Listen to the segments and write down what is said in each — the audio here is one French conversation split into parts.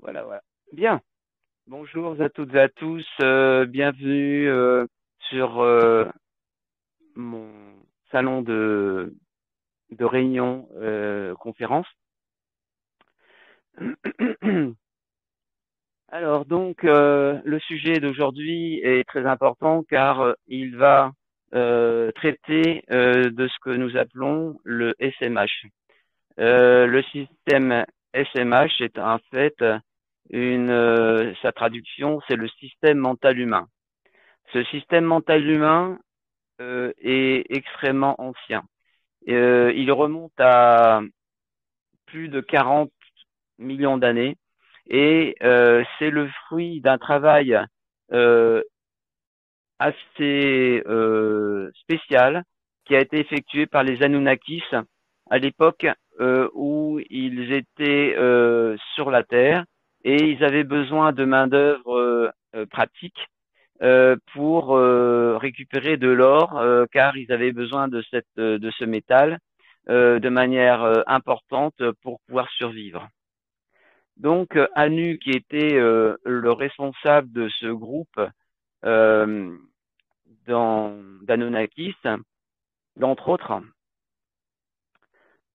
Voilà, voilà. Bien. Bonjour à toutes et à tous. Bienvenue sur mon salon de réunion conférence. Alors donc, le sujet d'aujourd'hui est très important car il va traiter de ce que nous appelons le SMH. Le système SMH est en fait sa traduction, c'est le système mental humain. Ce système mental humain est extrêmement ancien. Il remonte à plus de 40 millions d'années et c'est le fruit d'un travail euh, assez spécial qui a été effectué par les Anunnakis à l'époque où ils étaient sur la Terre et ils avaient besoin de main-d'œuvre pratique pour récupérer de l'or car ils avaient besoin de ce métal de manière importante pour pouvoir survivre. Donc Anu, qui était le responsable de ce groupe euh, d'Anunnakis, d'entre autres,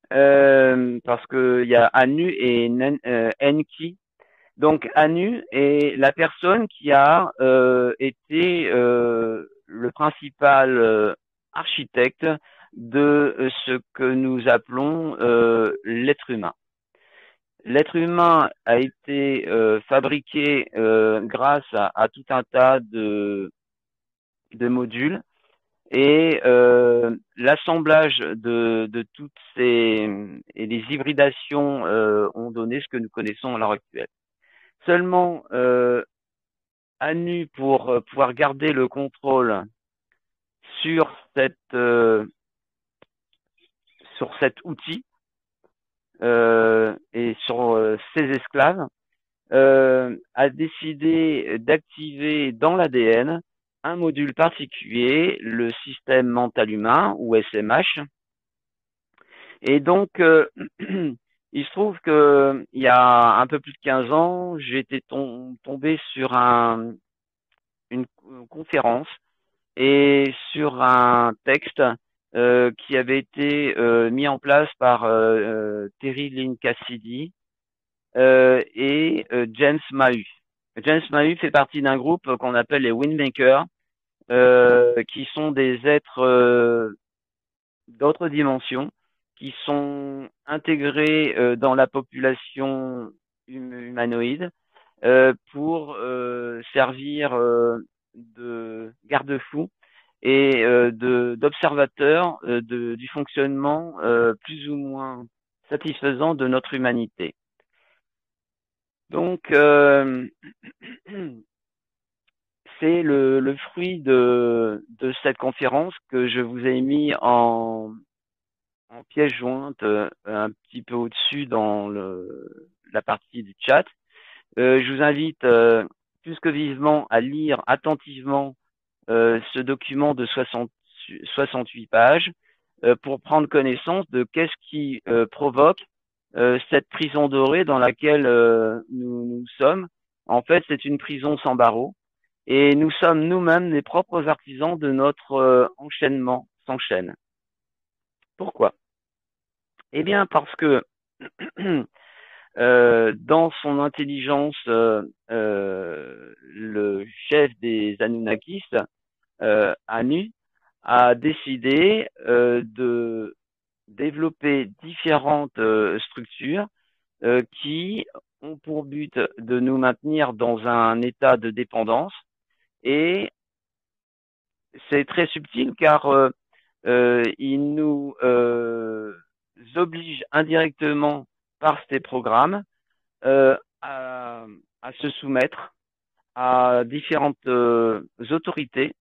parce qu'il y a Anu et Enki. Donc Anu est la personne qui a été le principal architecte de ce que nous appelons l'être humain. L'être humain a été fabriqué grâce à tout un tas de modules et l'assemblage de toutes ces et les hybridations ont donné ce que nous connaissons à l'heure actuelle. Seulement, Anu, pour pouvoir garder le contrôle sur sur cet outil et sur ses esclaves, a décidé d'activer dans l'ADN un module particulier, le système mental humain ou SMH. Et donc, il se trouve que il y a un peu plus de 15 ans, j'ai été tombé sur une conférence et sur un texte qui avait été mis en place par Terry Lynn Cassidy et James Mahu. James Mahu fait partie d'un groupe qu'on appelle les Windmakers, qui sont des êtres d'autres dimensions, qui sont intégrés dans la population humanoïde pour servir de garde-fou et d'observateur du fonctionnement plus ou moins satisfaisant de notre humanité. Donc, c'est le fruit de cette conférence que je vous ai mis en pièce jointe un petit peu au-dessus dans la partie du chat. Je vous invite plus que vivement à lire attentivement ce document de 68 pages pour prendre connaissance de qu'est-ce qui provoque cette prison dorée dans laquelle nous sommes. En fait, c'est une prison sans barreaux et nous sommes nous-mêmes les propres artisans de notre enchaînement sans chaîne. Pourquoi? Eh bien, parce que dans son intelligence, le chef des Anunnakis, Anu, a décidé de développer différentes structures qui ont pour but de nous maintenir dans un état de dépendance. Et c'est très subtil car il nous oblige indirectement par ces programmes à se soumettre à différentes autorités.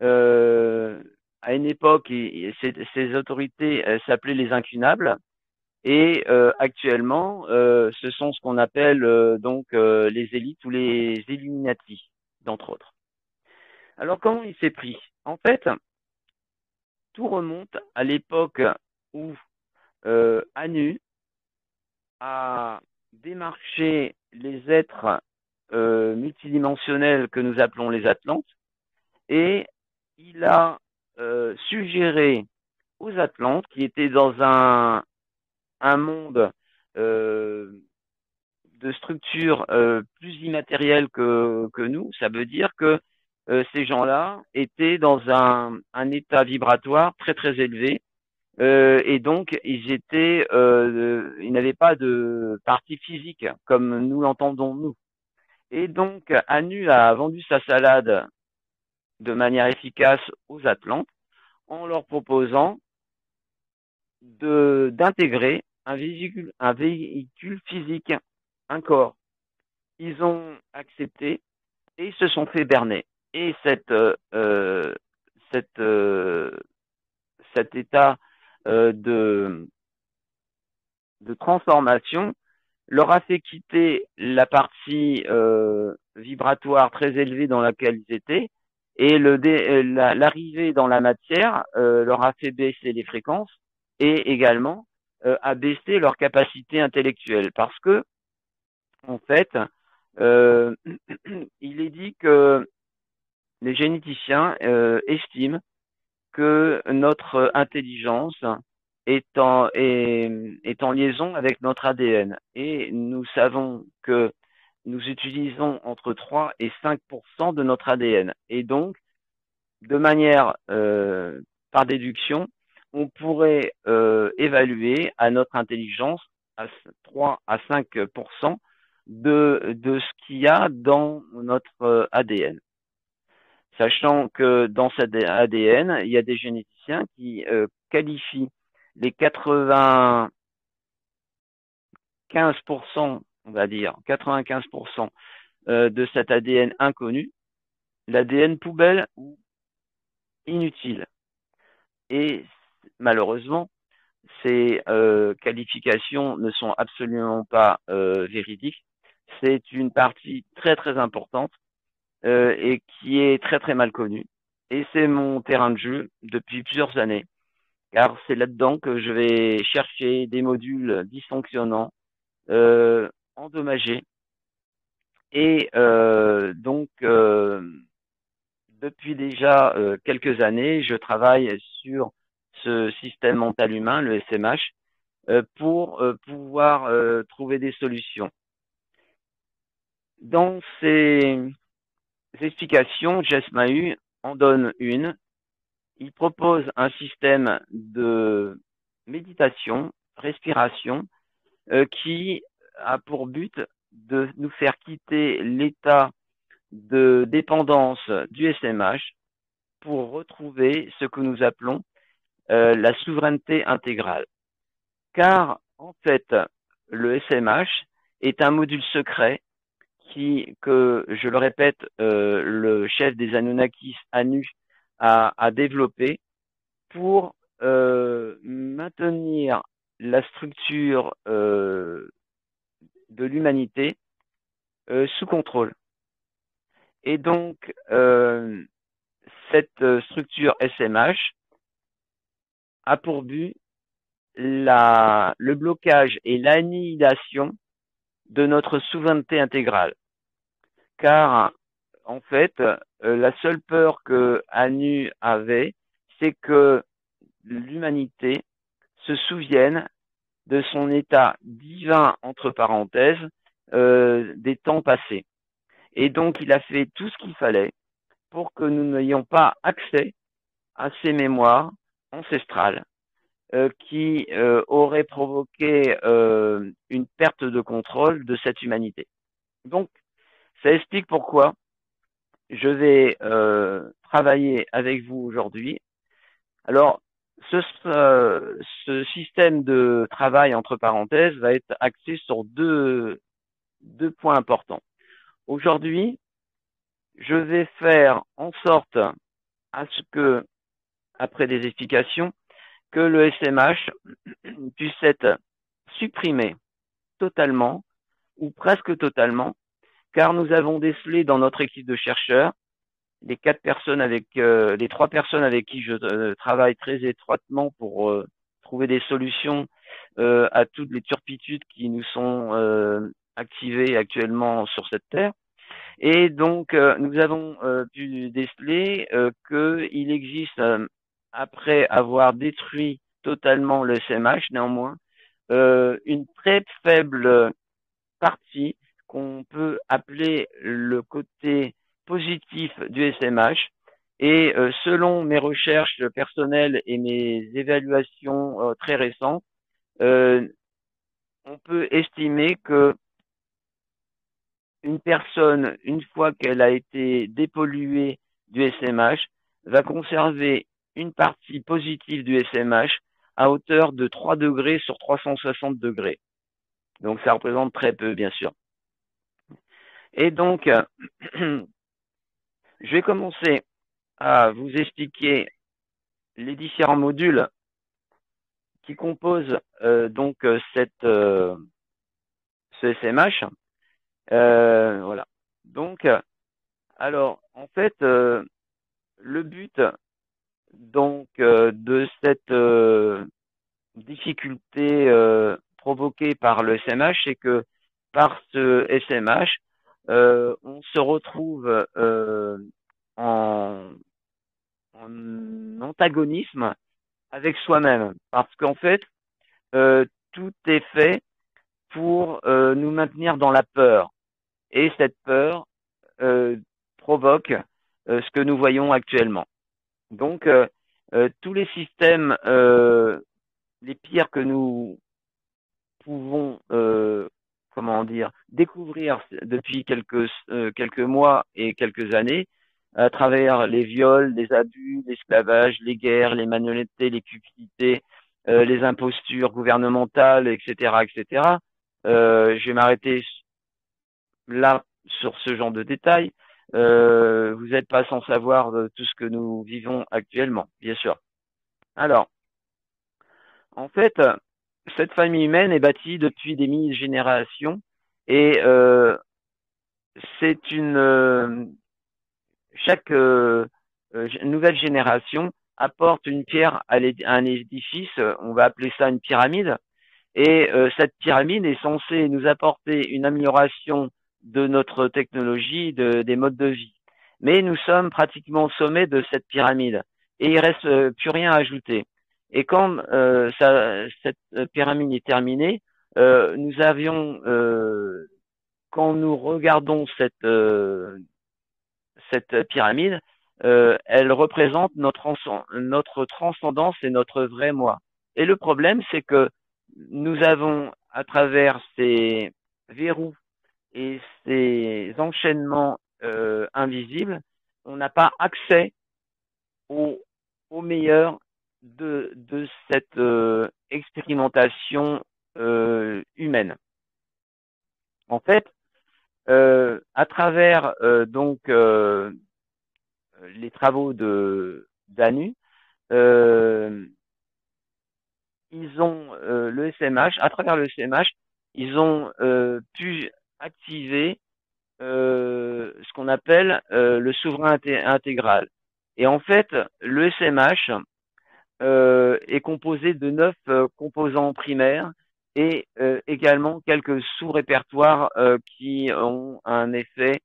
Euh, à une époque, ces autorités s'appelaient les incunables et actuellement, ce sont ce qu'on appelle donc les élites ou les Illuminati, d'entre autres. Alors comment il s'est pris? En fait, tout remonte à l'époque où Anu a démarché les êtres multidimensionnels que nous appelons les Atlantes, et il a suggéré aux Atlantes, qui étaient dans un monde de structure plus immatérielle que nous. Ça veut dire que ces gens-là étaient dans un état vibratoire très très élevé, et donc ils n'avaient pas de partie physique comme nous l'entendons nous. Et donc Anu a vendu sa salade de manière efficace aux Atlantes en leur proposant d'intégrer un véhicule physique, un corps. Ils ont accepté et se sont fait berner. Et cette, cet état de transformation leur a fait quitter la partie vibratoire très élevée dans laquelle ils étaient, et l'arrivée dans la matière leur a fait baisser les fréquences et également a baissé leur capacité intellectuelle. Parce que, en fait, euh, il est dit que les généticiens estiment que notre intelligence est en liaison avec notre ADN. Et nous savons que nous utilisons entre 3 et 5% de notre ADN. Et donc, de manière par déduction, on pourrait évaluer à notre intelligence à 3 à 5% de ce qu'il y a dans notre ADN. Sachant que dans cet ADN, il y a des généticiens qui qualifient les 95%, on va dire, 95% de cet ADN inconnu, l'ADN poubelle ou inutile. Et malheureusement, ces qualifications ne sont absolument pas véridiques. C'est une partie très très importante et qui est très très mal connue. Et c'est mon terrain de jeu depuis plusieurs années, car c'est là-dedans que je vais chercher des modules dysfonctionnants, endommagés. Et donc, depuis déjà quelques années, je travaille sur ce système mental humain, le SMH, pour pouvoir trouver des solutions. Dans ces explications, Jess Maheu en donne une. Il propose un système de méditation, respiration, qui a pour but de nous faire quitter l'état de dépendance du SMH pour retrouver ce que nous appelons la souveraineté intégrale. Car, en fait, le SMH est un module secret que je le répète, le chef des Anunnakis, Anu, a développé pour maintenir la structure de l'humanité sous contrôle. Et donc, cette structure SMH a pour but le blocage et l'annihilation de notre souveraineté intégrale. Car, en fait, la seule peur que Anu avait, c'est que l'humanité se souvienne de son état divin, entre parenthèses, des temps passés. Et donc, il a fait tout ce qu'il fallait pour que nous n'ayons pas accès à ces mémoires ancestrales qui auraient provoqué une perte de contrôle de cette humanité. Donc, ça explique pourquoi je vais travailler avec vous aujourd'hui. Alors, ce système de travail, entre parenthèses, va être axé sur deux points importants. Aujourd'hui, je vais faire en sorte à ce que, après des explications, que le SMH puisse être supprimé totalement ou presque totalement, car nous avons décelé dans notre équipe de chercheurs les 3 personnes avec qui je travaille très étroitement pour trouver des solutions à toutes les turpitudes qui nous sont activés actuellement sur cette Terre. Et donc, nous avons pu déceler qu'il existe, après avoir détruit totalement le SMH, néanmoins, une très faible partie qu'on peut appeler le côté positif du SMH. Et selon mes recherches personnelles et mes évaluations très récentes, on peut estimer que une personne, une fois qu'elle a été dépolluée du SMH, va conserver une partie positive du SMH à hauteur de 3 degrés sur 360 degrés. Donc ça représente très peu, bien sûr. Et donc, je vais commencer à vous expliquer les différents modules qui composent donc ce SMH. Voilà. Donc, alors, en fait, le but donc de cette difficulté provoquée par le SMH, c'est que par ce SMH, on se retrouve en antagonisme avec soi-même, parce qu'en fait, tout est fait pour nous maintenir dans la peur, et cette peur provoque ce que nous voyons actuellement. Donc, tous les systèmes les pires que nous pouvons, comment dire, découvrir depuis quelques mois et quelques années, à travers les viols, les abus, l'esclavage, les guerres, les malhonnêtetés, les cupidités, les impostures gouvernementales, etc., etc. Je vais m'arrêter là sur ce genre de détails. Vous n'êtes pas sans savoir de tout ce que nous vivons actuellement, bien sûr. Alors, en fait, cette famille humaine est bâtie depuis des milliers de générations et c'est chaque nouvelle génération apporte une pierre à un édifice, on va appeler ça une pyramide, et cette pyramide est censée nous apporter une amélioration de notre technologie, des modes de vie. Mais nous sommes pratiquement au sommet de cette pyramide et il reste plus rien à ajouter. Et quand cette pyramide est terminée, nous avions, quand nous regardons cette pyramide, elle représente notre transcendance et notre vrai moi. Et le problème, c'est que nous avons, à travers ces verrous et ces enchaînements invisibles, on n'a pas accès au, au meilleur de cette expérimentation humaine. En fait, à travers donc les travaux d'ANU, euh, ils ont le SMH, à travers le SMH, ils ont pu activer ce qu'on appelle le souverain intégral. Et en fait, le SMH est composé de 9 composants primaires et également quelques sous-répertoires qui ont un effet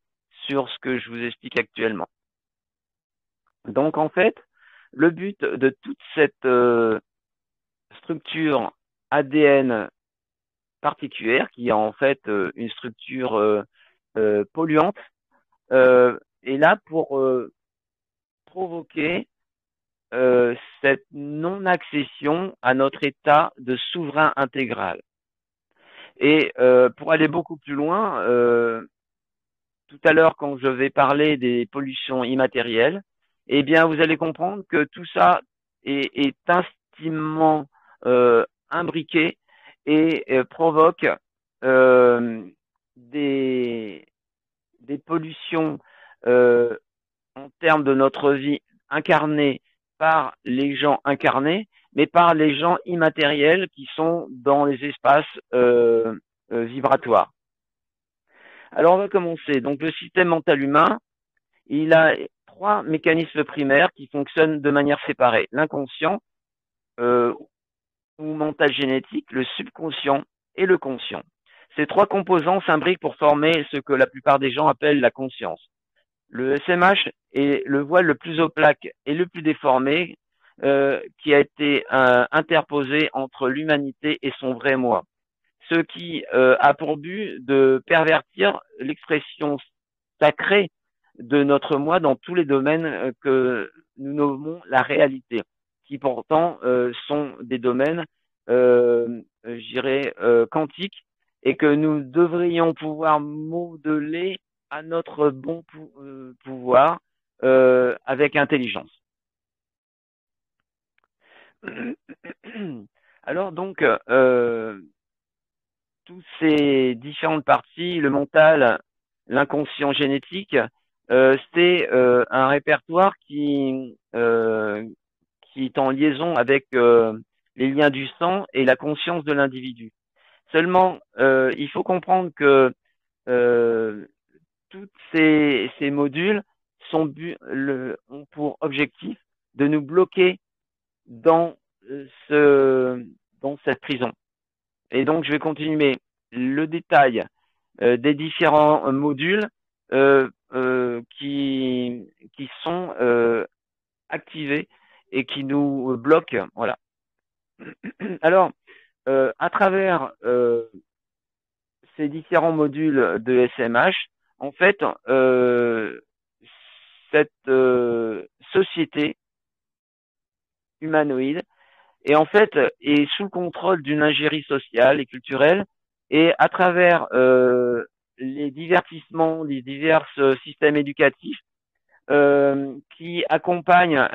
sur ce que je vous explique actuellement. Donc en fait, le but de toute cette structure ADN particulière, qui est en fait une structure polluante, est là pour provoquer cette non-accession à notre état de souverain intégral. Et pour aller beaucoup plus loin, tout à l'heure, quand je vais parler des pollutions immatérielles, eh bien, vous allez comprendre que tout ça est intimement imbriqué et provoque euh, des, des pollutions en termes de notre vie incarnée par les gens incarnés, mais par les gens immatériels qui sont dans les espaces vibratoires. Alors on va commencer. Donc le système mental humain, il a 3 mécanismes primaires qui fonctionnent de manière séparée. L'inconscient ou mental génétique, le subconscient et le conscient. Ces trois composants s'imbriquent pour former ce que la plupart des gens appellent la conscience. Le SMH est le voile le plus opaque et le plus déformé qui a été interposé entre l'humanité et son vrai moi, ce qui a pour but de pervertir l'expression sacrée de notre moi dans tous les domaines que nous nommons la réalité, qui pourtant sont des domaines, je dirais, quantiques, et que nous devrions pouvoir modeler à notre bon pouvoir avec intelligence. Alors donc, toutes ces différentes parties, le mental, l'inconscient génétique, c'est un répertoire qui est en liaison avec les liens du sang et la conscience de l'individu. Seulement, il faut comprendre que euh, tous ces modules ont pour objectif de nous bloquer dans dans cette prison. Et donc, je vais continuer le détail des différents modules qui sont activés et qui nous bloquent. Voilà. Alors, à travers ces différents modules de SMH, en fait, cette société humanoïde et en fait est sous le contrôle d'une ingérie sociale et culturelle et à travers les divertissements, les divers systèmes éducatifs qui accompagnent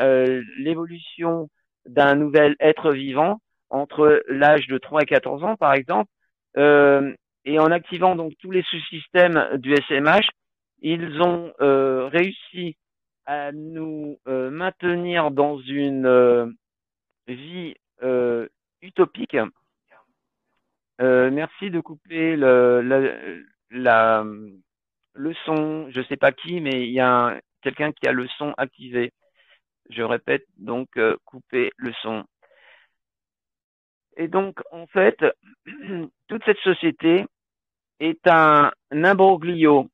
l'évolution d'un nouvel être vivant entre l'âge de 3 et 14 ans par exemple et en activant donc tous les sous-systèmes du SMH, ils ont réussi à nous maintenir dans une vie utopique. Merci de couper le son. Je sais pas qui, mais il y a quelqu'un qui a le son activé. Je répète, donc couper le son. Et donc, en fait, toute cette société est un imbroglio,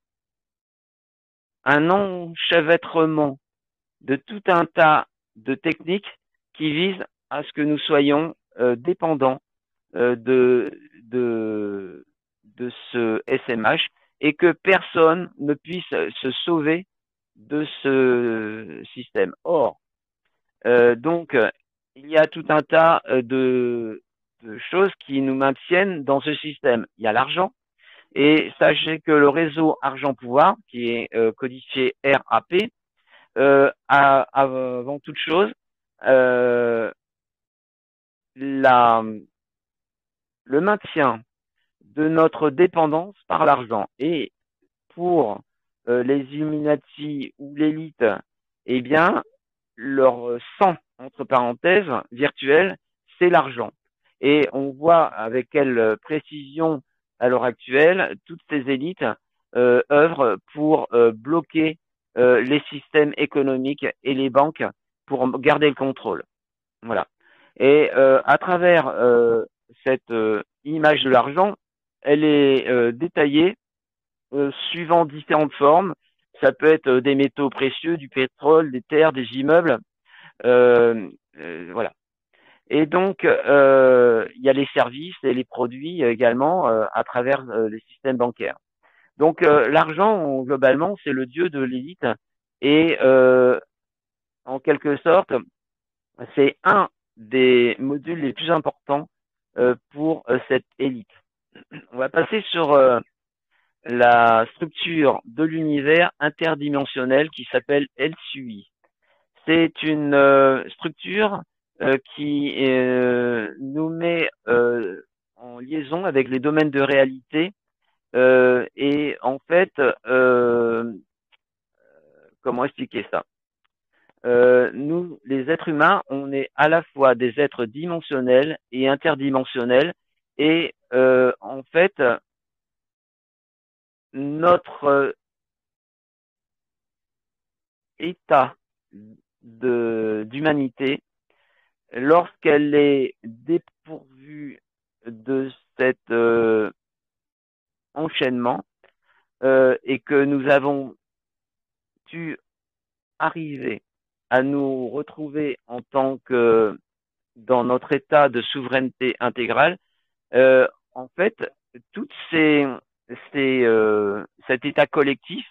un enchevêtrement de tout un tas de techniques qui visent à ce que nous soyons dépendants de ce SMH et que personne ne puisse se sauver de ce système. Or, donc, il y a tout un tas de choses qui nous maintiennent dans ce système. Il y a l'argent, et sachez que le réseau argent-pouvoir, qui est codifié RAP, avant toute chose, euh, la, le maintien de notre dépendance par l'argent. Et pour les Illuminati ou l'élite, eh bien, leur sang, entre parenthèses, virtuel, c'est l'argent. Et on voit avec quelle précision, à l'heure actuelle, toutes ces élites œuvrent pour bloquer les systèmes économiques et les banques pour garder le contrôle. Voilà. Et à travers cette image de l'argent, elle est détaillée suivant différentes formes. Ça peut être des métaux précieux, du pétrole, des terres, des immeubles. Voilà. Et donc, il y a les services et les produits également à travers les systèmes bancaires. Donc, l'argent, globalement, c'est le dieu de l'élite. Et en quelque sorte, c'est un des modules les plus importants pour cette élite. On va passer sur la structure de l'univers interdimensionnel qui s'appelle LCUI. C'est une structure qui nous met en liaison avec les domaines de réalité et en fait, comment expliquer ça? Nous, les êtres humains, on est à la fois des êtres dimensionnels et interdimensionnels et en fait, notre état d'humanité, lorsqu'elle est dépourvue de cette déchaînement et que nous avons pu arriver à nous retrouver en tant que dans notre état de souveraineté intégrale, en fait, toutes cet état collectif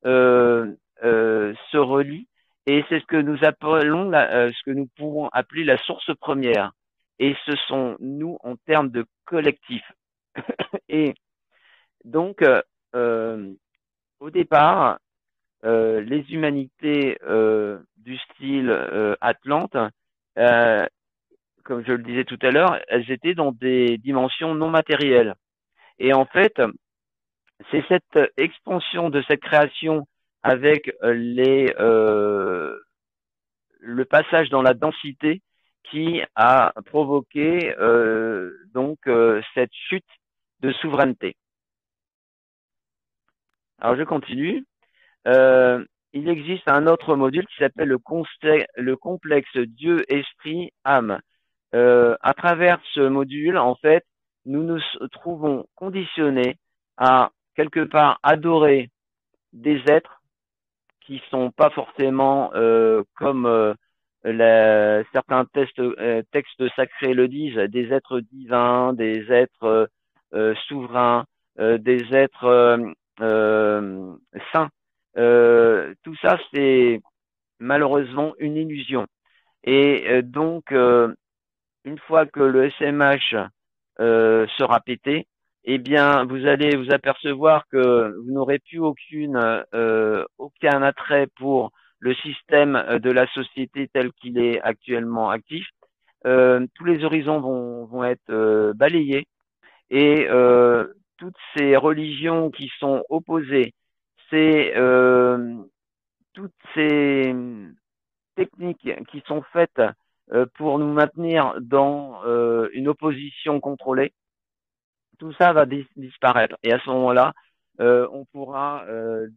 se relie et c'est ce que nous appelons ce que nous pouvons appeler la source première. Et ce sont nous en termes de collectif. Et donc, au départ, les humanités du style Atlante, comme je le disais tout à l'heure, elles étaient dans des dimensions non matérielles. Et en fait, c'est cette expansion de cette création avec le passage dans la densité qui a provoqué cette chute de souveraineté. Alors je continue. Il existe un autre module qui s'appelle le complexe Dieu, Esprit, Âme. À travers ce module, en fait, nous nous trouvons conditionnés à quelque part adorer des êtres qui sont pas forcément comme certains textes sacrés le disent, des êtres divins, des êtres souverains, des êtres saints. Tout ça, c'est malheureusement une illusion. Et donc, une fois que le SMH sera pété, eh bien, vous allez vous apercevoir que vous n'aurez plus aucun attrait pour le système de la société tel qu'il est actuellement actif. Tous les horizons vont être balayés et toutes ces religions qui sont opposées, toutes ces techniques qui sont faites pour nous maintenir dans une opposition contrôlée, tout ça va disparaître. Et à ce moment-là, on pourra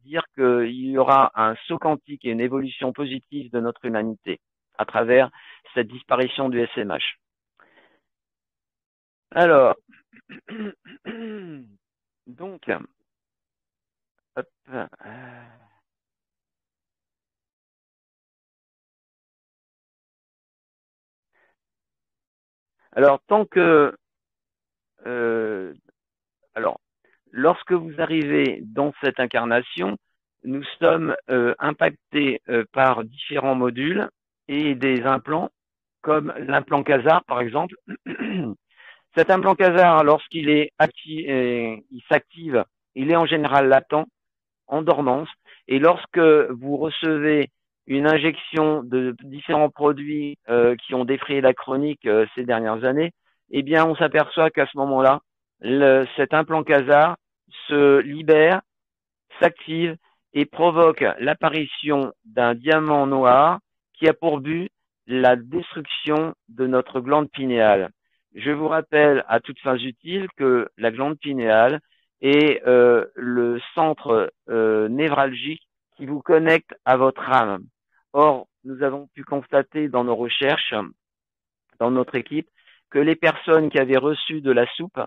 dire qu'il y aura un saut quantique et une évolution positive de notre humanité à travers cette disparition du SMH. Alors, donc, hop, alors tant que lorsque vous arrivez dans cette incarnation, nous sommes impactés par différents modules et des implants, comme l'implant Quasar par exemple. Cet implant Quasar, lorsqu'il est il s'active, il est en général latent, en dormance, et lorsque vous recevez une injection de différents produits qui ont défrayé la chronique ces dernières années, eh bien, on s'aperçoit qu'à ce moment-là, cet implant Quasar se libère, s'active et provoque l'apparition d'un diamant noir qui a pour but la destruction de notre glande pinéale. Je vous rappelle à toutes fins utiles que la glande pinéale est le centre névralgique qui vous connecte à votre âme. Or, nous avons pu constater dans nos recherches, dans notre équipe, que les personnes qui avaient reçu de la soupe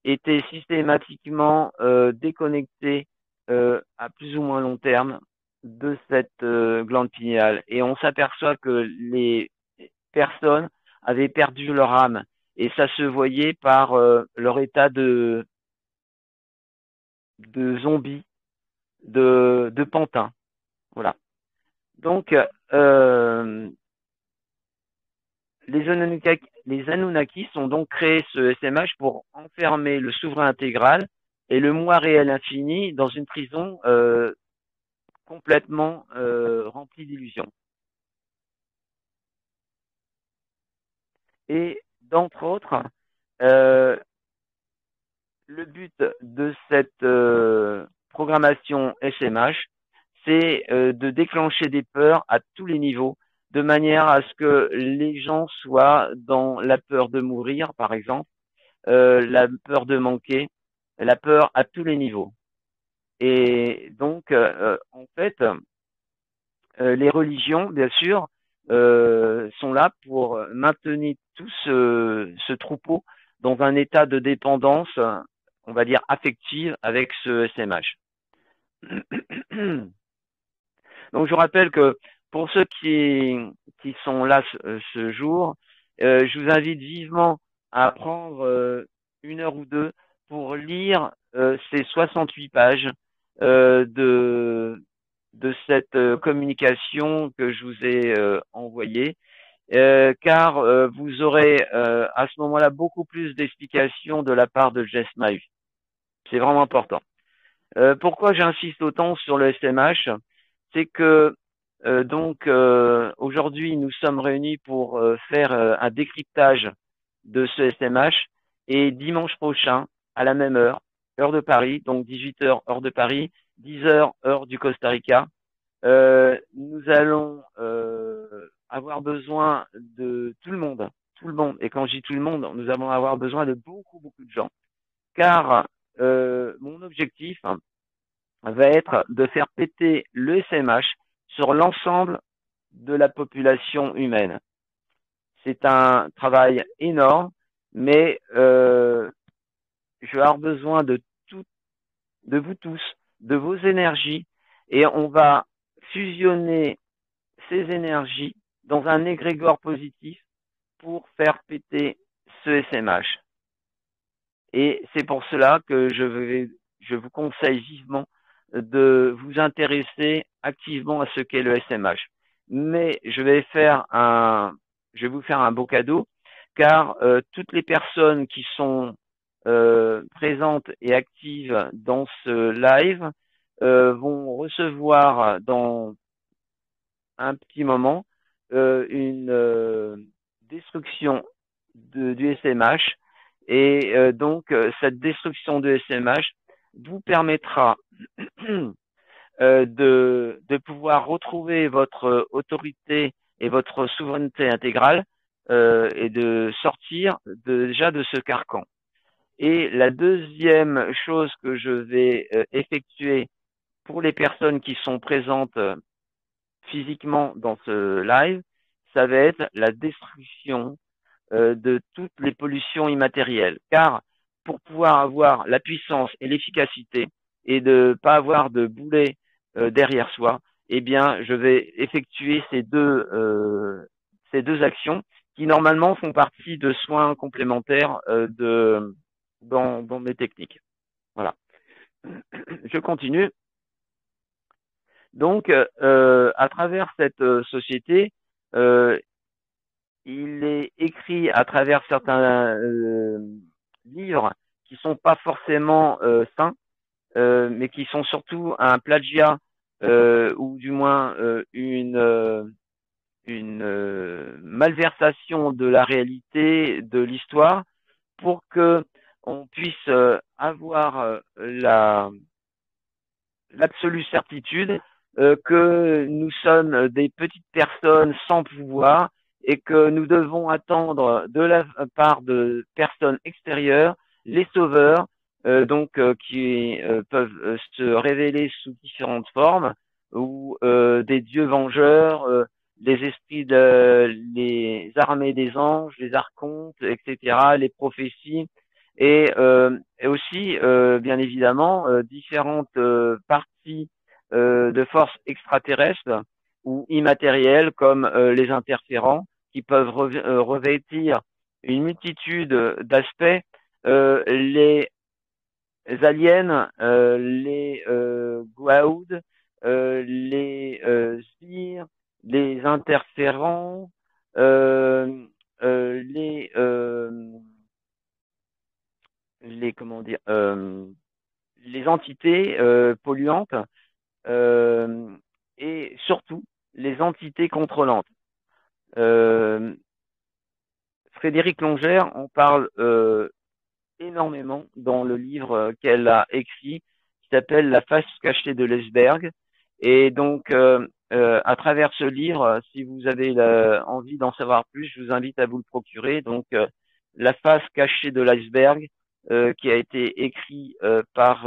étaient systématiquement déconnectées à plus ou moins long terme de cette glande pinéale. Et on s'aperçoit que les personnes avaient perdu leur âme. Et ça se voyait par leur état de zombie, de pantin. Voilà. Donc, les Anunnakis ont donc créé ce SMH pour enfermer le souverain intégral et le moi réel infini dans une prison complètement remplie d'illusions. Et d'entre autres, le but de cette programmation SMH, c'est de déclencher des peurs à tous les niveaux, de manière à ce que les gens soient dans la peur de mourir, par exemple, la peur de manquer, la peur à tous les niveaux. Et donc, en fait, les religions, bien sûr, sont là pour maintenir tout ce troupeau dans un état de dépendance, on va dire, affective avec ce SMH. Donc, je rappelle que pour ceux qui sont là ce jour, je vous invite vivement à prendre une heure ou deux pour lire ces 68 pages de cette communication que je vous ai envoyée, car vous aurez à ce moment-là beaucoup plus d'explications de la part de Jess Mahut. C'est vraiment important. Pourquoi j'insiste autant sur le SMH? C'est que aujourd'hui nous sommes réunis pour faire un décryptage de ce SMH, et dimanche prochain à la même heure, heure de Paris, donc 18h heure de Paris, 10h heure du Costa Rica, nous allons avoir besoin de tout le monde, et quand je dis tout le monde, nous allons avoir besoin de beaucoup de gens, car mon objectif va être de faire péter le SMH sur l'ensemble de la population humaine. C'est un travail énorme, mais je vais avoir besoin de vous tous, de vos énergies, et on va fusionner ces énergies dans un égrégore positif pour faire péter ce SMH. Et c'est pour cela que je vous conseille vivement de vous intéresser activement à ce qu'est le SMH. Mais je vais vous faire un beau cadeau, car toutes les personnes qui sont présentes et actives dans ce live vont recevoir dans un petit moment une destruction du SMH, et donc cette destruction de SMH vous permettra de pouvoir retrouver votre autorité et votre souveraineté intégrale, et de sortir déjà de ce carcan. Et la deuxième chose que je vais effectuer pour les personnes qui sont présentes physiquement dans ce live, ça va être la destruction de toutes les pollutions immatérielles. Car pour pouvoir avoir la puissance et l'efficacité et de pas avoir de boulet derrière soi, eh bien, je vais effectuer ces deux actions qui normalement font partie de soins complémentaires dans mes techniques. Voilà. Je continue. Donc, à travers cette société, il est écrit à travers certains livres qui sont pas forcément sains, mais qui sont surtout un plagiat ou du moins une malversation de la réalité de l'histoire, pour que on puisse avoir l'absolue certitude que nous sommes des petites personnes sans pouvoir, et que nous devons attendre de la part de personnes extérieures les sauveurs, qui peuvent se révéler sous différentes formes, ou des dieux vengeurs, les esprits les armées des anges, les archontes, etc., les prophéties, et aussi, bien évidemment, différentes parties de forces extraterrestres ou immatérielles, comme les interférents, qui peuvent revêtir une multitude d'aspects. Les aliens, les Goa'uld, les sbires, les interférents, les comment dire, les entités polluantes, euh, et surtout les entités contrôlantes. Euh, Frédéric Longère en parle énormément dans le livre qu'elle a écrit, qui s'appelle La face cachée de l'iceberg. Et donc, à travers ce livre, si vous avez envie d'en savoir plus, je vous invite à vous le procurer. Donc, La face cachée de l'iceberg, qui a été écrit euh, par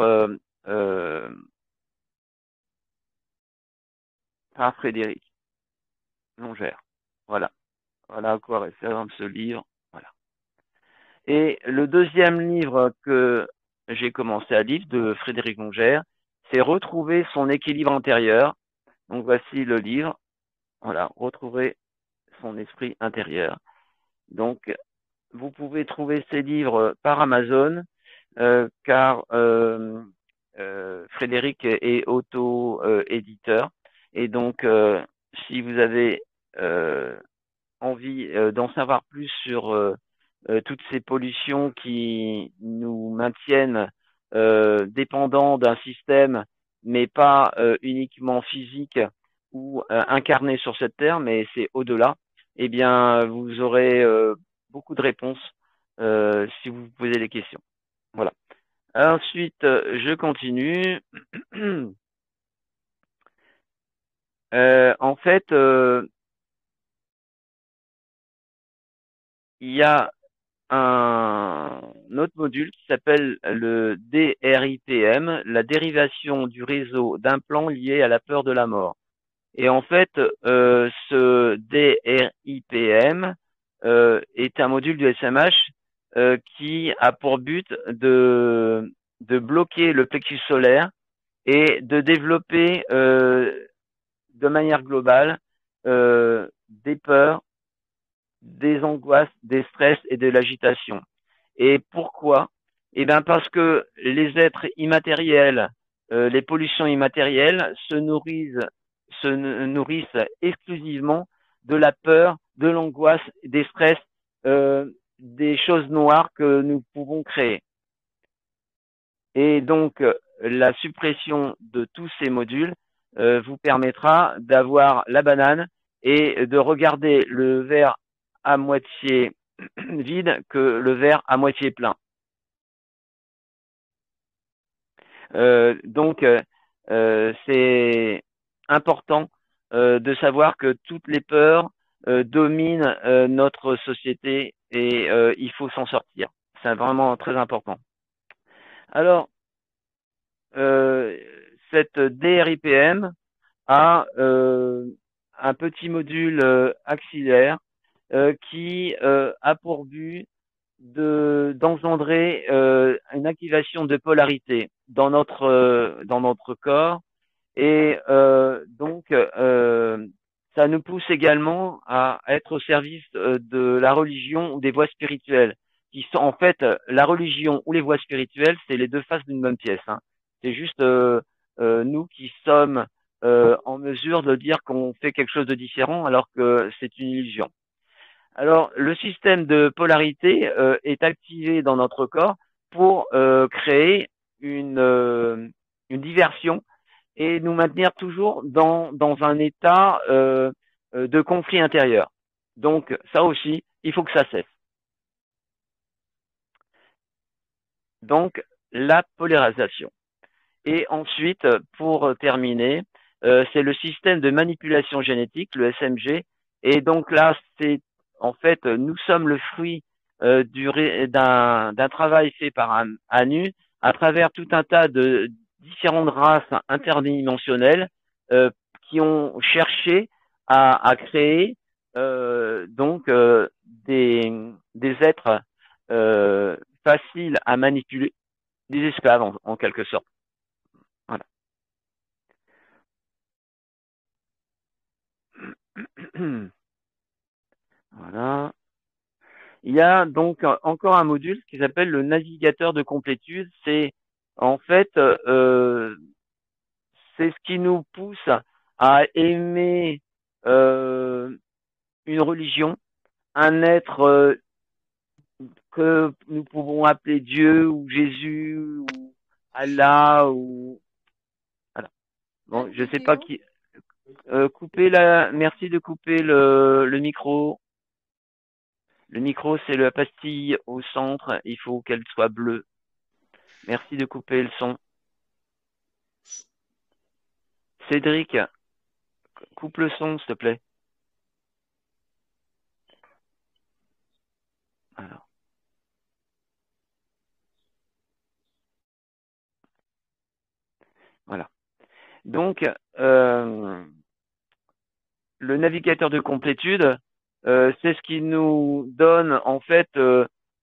Frédéric Longère. Voilà. Voilà à quoi réfère ce livre. Voilà. Et le deuxième livre que j'ai commencé un livre de Frédéric Longère, c'est Retrouver son équilibre intérieur. Donc voici le livre. Voilà, Retrouver son esprit intérieur. Donc vous pouvez trouver ces livres par Amazon, car Frédéric est auto-éditeur. Et donc, si vous avez envie d'en savoir plus sur toutes ces pollutions qui nous maintiennent dépendants d'un système, mais pas uniquement physique ou incarné sur cette terre, mais c'est au-delà, eh bien, vous aurez beaucoup de réponses si vous vous posez des questions. Voilà. Ensuite, je continue. En fait, il y a un autre module qui s'appelle le DRIPM, la dérivation du réseau d'implants liés à la peur de la mort. Et en fait, ce DRIPM est un module du SMH qui a pour but de bloquer le plexus solaire et de développer de manière globale des peurs, des angoisses, des stress et de l'agitation. Et pourquoi? Eh bien parce que les êtres immatériels, les pollutions immatérielles se nourrissent exclusivement de la peur, de l'angoisse, des stress, des choses noires que nous pouvons créer. Et donc, la suppression de tous ces modules vous permettra d'avoir la banane et de regarder le verre à moitié vide que le verre à moitié plein. Donc, c'est important de savoir que toutes les peurs dominent notre société et il faut s'en sortir. C'est vraiment très important. Alors, euh, cette DRIPM a un petit module axillaire qui a pour but d'engendrer une activation de polarité dans notre corps et donc ça nous pousse également à être au service de la religion ou des voies spirituelles qui sont en fait la religion ou les voies spirituelles, c'est les deux faces d'une même pièce, hein. C'est juste nous qui sommes en mesure de dire qu'on fait quelque chose de différent alors que c'est une illusion. Alors, le système de polarité est activé dans notre corps pour créer une diversion et nous maintenir toujours dans un état de conflit intérieur. Donc, ça aussi, il faut que ça cesse. Donc, la polarisation. Et ensuite, pour terminer, c'est le système de manipulation génétique, le SMG. Et donc là, c'est en fait, nous sommes le fruit d'un travail fait par ANU à travers tout un tas de différentes races interdimensionnelles qui ont cherché à créer donc des êtres faciles à manipuler, des esclaves en quelque sorte. Voilà. Voilà. Il y a donc encore un module qui s'appelle le navigateur de complétude. C'est en fait c'est ce qui nous pousse à aimer une religion, un être que nous pouvons appeler Dieu ou Jésus ou Allah ou voilà. Bon, je sais pas qui. Couper la. Merci de couper le micro. Le micro, c'est la pastille au centre. Il faut qu'elle soit bleue. Merci de couper le son. Cédric, coupe le son, s'il te plaît. Alors, voilà. Donc, le navigateur de complétude, c'est ce qui nous donne en fait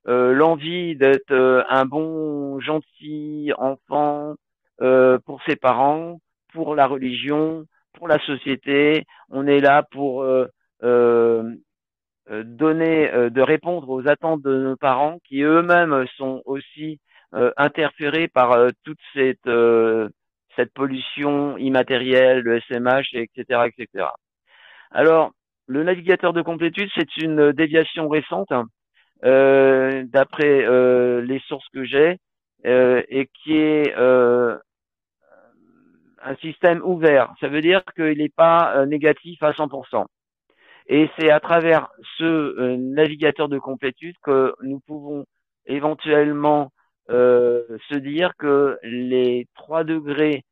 l'envie d'être un bon gentil enfant pour ses parents, pour la religion, pour la société. On est là pour euh, donner, de répondre aux attentes de nos parents qui eux-mêmes sont aussi interférés par toute cette pollution immatérielle, le SMH, etc., etc. Alors, le navigateur de complétude, c'est une déviation récente, d'après les sources que j'ai, et qui est un système ouvert. Ça veut dire qu'il n'est pas négatif à 100%. Et c'est à travers ce navigateur de complétude que nous pouvons éventuellement se dire que les 3 degrés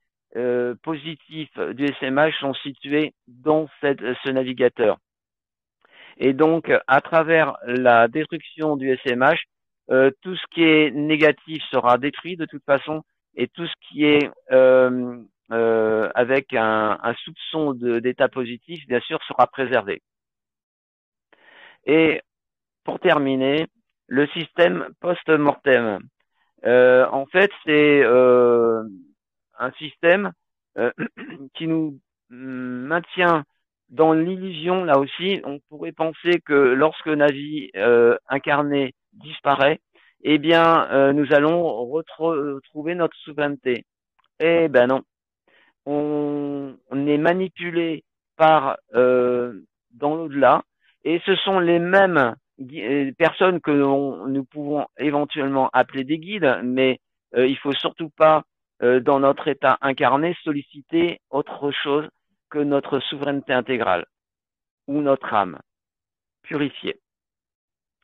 positifs du SMH sont situés dans ce navigateur. Et donc, à travers la destruction du SMH, tout ce qui est négatif sera détruit de toute façon, et tout ce qui est avec un soupçon d'état positif, bien sûr, sera préservé. Et pour terminer, le système post-mortem. En fait, c'est un système qui nous maintient dans l'illusion. Là aussi, on pourrait penser que lorsque Navi incarné disparaît, eh bien, nous allons retrouver notre souveraineté. Eh ben non, on est manipulé par dans l'au-delà, et ce sont les mêmes personnes que nous pouvons éventuellement appeler des guides, mais il faut surtout pas dans notre état incarné solliciter autre chose que notre souveraineté intégrale ou notre âme purifiée.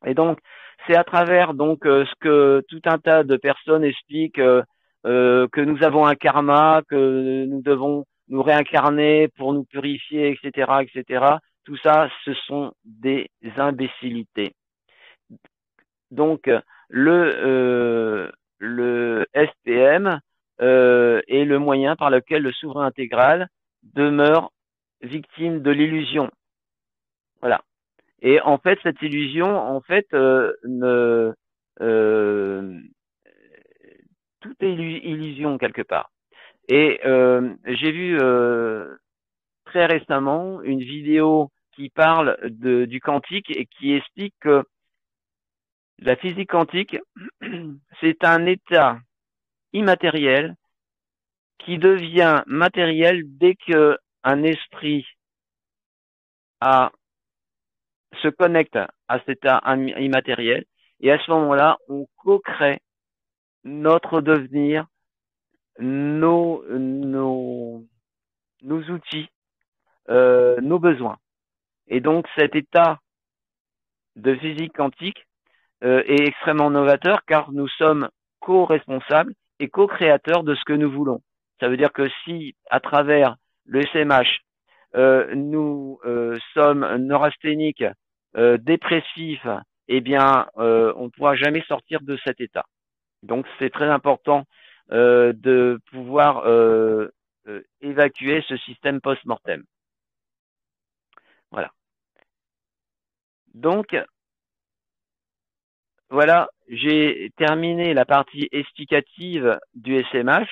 Et donc c'est à travers donc ce que tout un tas de personnes expliquent, que nous avons un karma, que nous devons nous réincarner pour nous purifier, etc., etc. Tout ça, ce sont des imbécilités. Donc le SPM est le moyen par lequel le souverain intégral demeure victime de l'illusion. Voilà. Et en fait, cette illusion, en fait, euh, tout est illusion quelque part. Et j'ai vu très récemment une vidéo qui parle du quantique et qui explique que la physique quantique, c'est un état immatériel qui devient matériel dès que un esprit se connecte à cet état immatériel, et à ce moment-là, on co-crée notre devenir, nos outils, nos besoins. Et donc cet état de physique quantique est extrêmement novateur, car nous sommes co-responsables et co-créateurs de ce que nous voulons. Ça veut dire que si, à travers le SMH, nous sommes neurasthéniques, dépressifs, eh bien, on ne pourra jamais sortir de cet état. Donc, c'est très important de pouvoir évacuer ce système post-mortem. Voilà. Donc, voilà, j'ai terminé la partie explicative du SMH,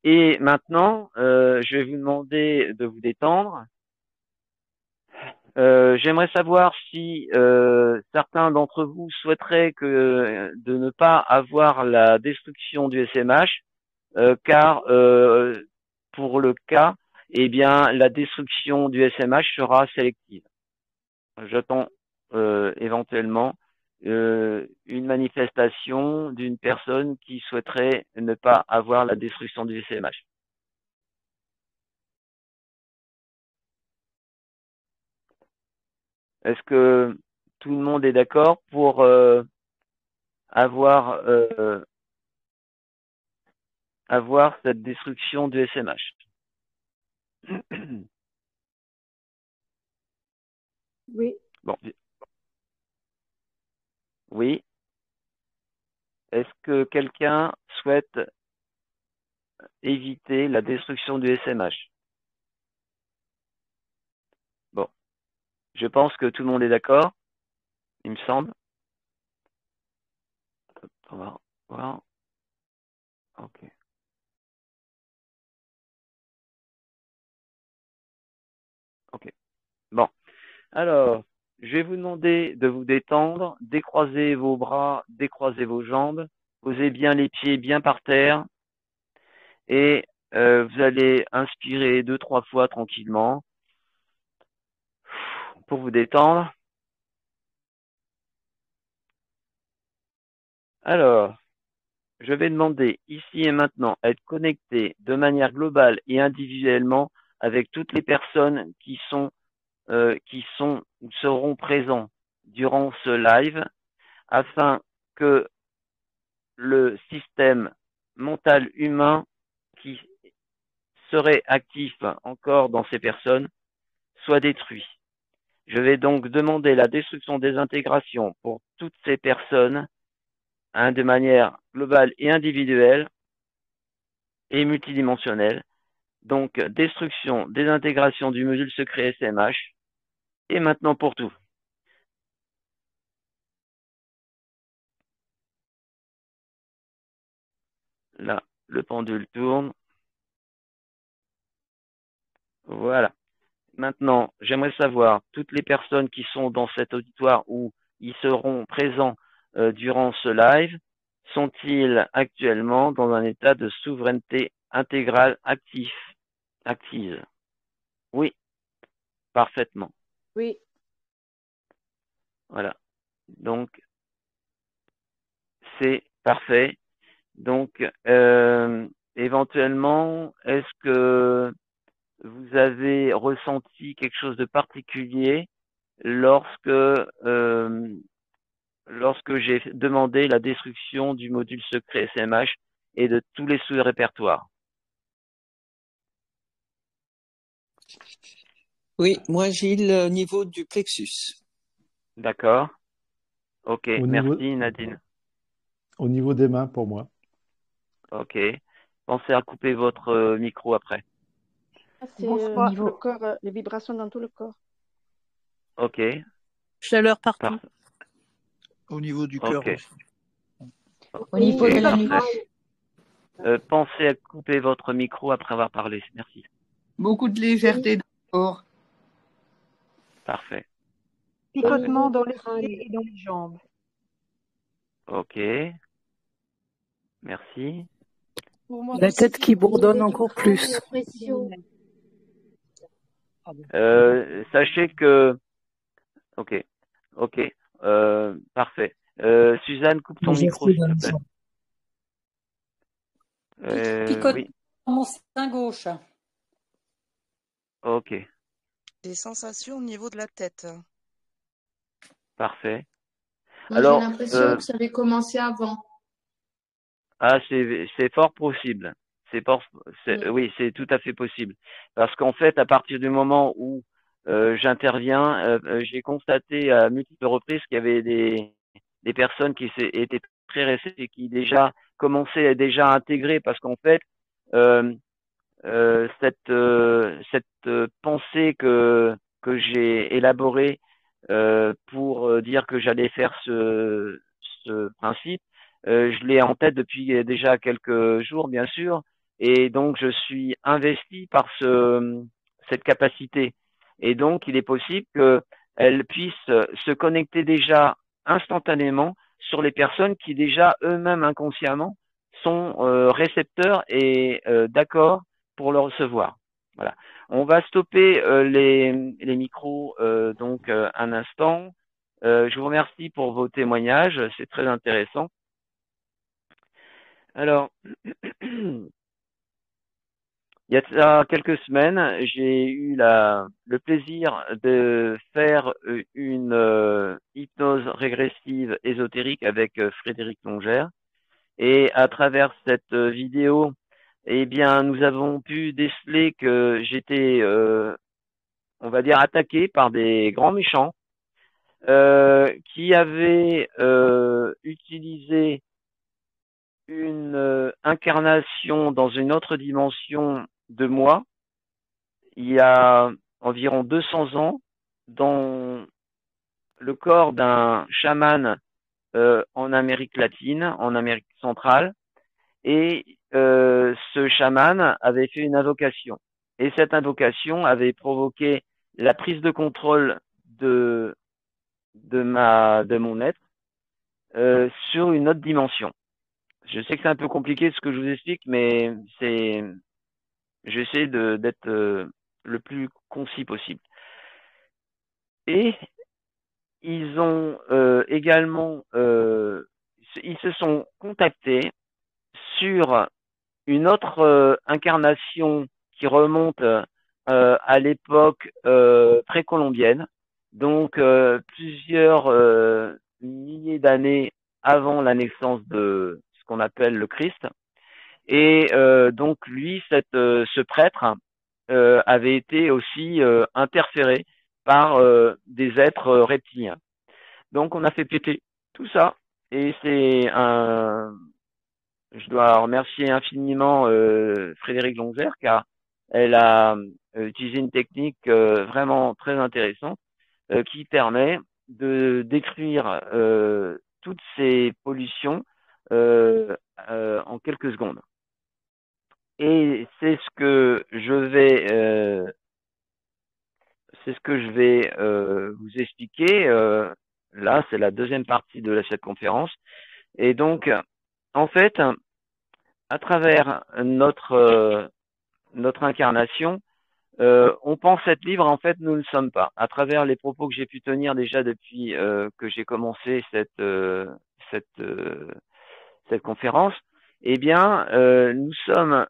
et maintenant, je vais vous demander de vous détendre. J'aimerais savoir si certains d'entre vous souhaiteraient de ne pas avoir la destruction du SMH, car pour le cas, eh bien, la destruction du SMH sera sélective. J'attends éventuellement une manifestation d'une personne qui souhaiterait ne pas avoir la destruction du SMH. Est-ce que tout le monde est d'accord pour avoir cette destruction du SMH? Oui. Bon, oui. Est-ce que quelqu'un souhaite éviter la destruction du SMH? Bon, je pense que tout le monde est d'accord, il me semble. On va voir. Ok. Ok. Bon. Alors, je vais vous demander de vous détendre, décroiser vos bras, décroiser vos jambes, posez bien les pieds bien par terre et vous allez inspirer 2, 3 fois tranquillement pour vous détendre. Alors, je vais demander ici et maintenant à être connecté de manière globale et individuellement avec toutes les personnes qui sont ou seront présents durant ce live afin que le système mental humain qui serait actif encore dans ces personnes soit détruit. Je vais donc demander la destruction des intégrations pour toutes ces personnes de manière globale et individuelle et multidimensionnelle. Donc, destruction, désintégration du module secret SMH. Et maintenant pour tout. Là, le pendule tourne. Voilà. Maintenant, j'aimerais savoir, toutes les personnes qui sont dans cet auditoire ou ils seront présents durant ce live, sont-ils actuellement dans un état de souveraineté intégrale active? Oui, parfaitement. Oui. Voilà. Donc, c'est parfait. Donc, éventuellement, est-ce que vous avez ressenti quelque chose de particulier lorsque lorsque j'ai demandé la destruction du module secret SMH et de tous les sous-répertoires? Oui, moi j'ai le niveau du plexus. D'accord. Ok, Au niveau, merci Nadine. au niveau des mains pour moi. Ok. Pensez à couper votre micro après. C'est Bonsoir. le corps, les vibrations dans tout le corps. Ok, Chaleur partout. parfait. Au niveau du cœur Ok. aussi. Au niveau de la nuque. Parfait. Pensez à couper votre micro après avoir parlé. Merci. Beaucoup de légèreté dans le corps. Parfait. Picotement dans les pieds et dans les jambes. Ok. Merci. Pour moi, La tête qui bourdonne encore plus. Sachez que... Ok. Ok. Parfait. Suzanne, coupe ton micro, s'il te plaît. Picote Oui. dans mon sein gauche. Ok. Des sensations au niveau de la tête. Parfait. Moi, j'ai Alors, l'impression que ça avait commencé avant. c'est fort possible. Oui, c'est tout à fait possible. Parce qu'en fait, à partir du moment où j'interviens, j'ai constaté à multiples reprises qu'il y avait des personnes qui étaient très réceptives et qui déjà commençaient à déjà intégrer, parce qu'en fait, euh, cette pensée que j'ai élaborée pour dire que j'allais faire ce principe, je l'ai en tête depuis déjà quelques jours, bien sûr, et donc je suis investi par cette capacité. Et donc, il est possible qu'elle puisse se connecter déjà instantanément sur les personnes qui déjà eux-mêmes inconsciemment sont récepteurs et d'accord pour le recevoir. Voilà. On va stopper les micros donc un instant. Je vous remercie pour vos témoignages, c'est très intéressant. Alors, il y a quelques semaines, j'ai eu le plaisir de faire une hypnose régressive ésotérique avec Frédéric Longère. Et à travers cette vidéo, eh bien, nous avons pu déceler que j'étais, on va dire, attaqué par des grands méchants qui avaient utilisé une incarnation dans une autre dimension de moi il y a environ 200 ans dans le corps d'un chaman en Amérique latine, en Amérique centrale. Et ce chaman avait fait une invocation. Et cette invocation avait provoqué la prise de contrôle de mon être sur une autre dimension. Je sais que c'est un peu compliqué ce que je vous explique, mais j'essaie d'être le plus concis possible. Et ils ont également, ils se sont contactés sur une autre incarnation qui remonte à l'époque précolombienne, donc plusieurs milliers d'années avant la naissance de ce qu'on appelle le Christ. Et donc lui, ce prêtre avait été aussi interféré par des êtres reptiliens. Donc on a fait péter tout ça, et je dois remercier infiniment Frédéric Longzer, car elle a utilisé une technique vraiment très intéressante qui permet de détruire toutes ces pollutions en quelques secondes. Et c'est ce que je vais vous expliquer. Là, c'est la deuxième partie de cette conférence. Et donc, en fait, à travers notre incarnation, on pense être libre, en fait, nous ne le sommes pas. À travers les propos que j'ai pu tenir déjà depuis que j'ai commencé cette conférence, eh bien, nous sommes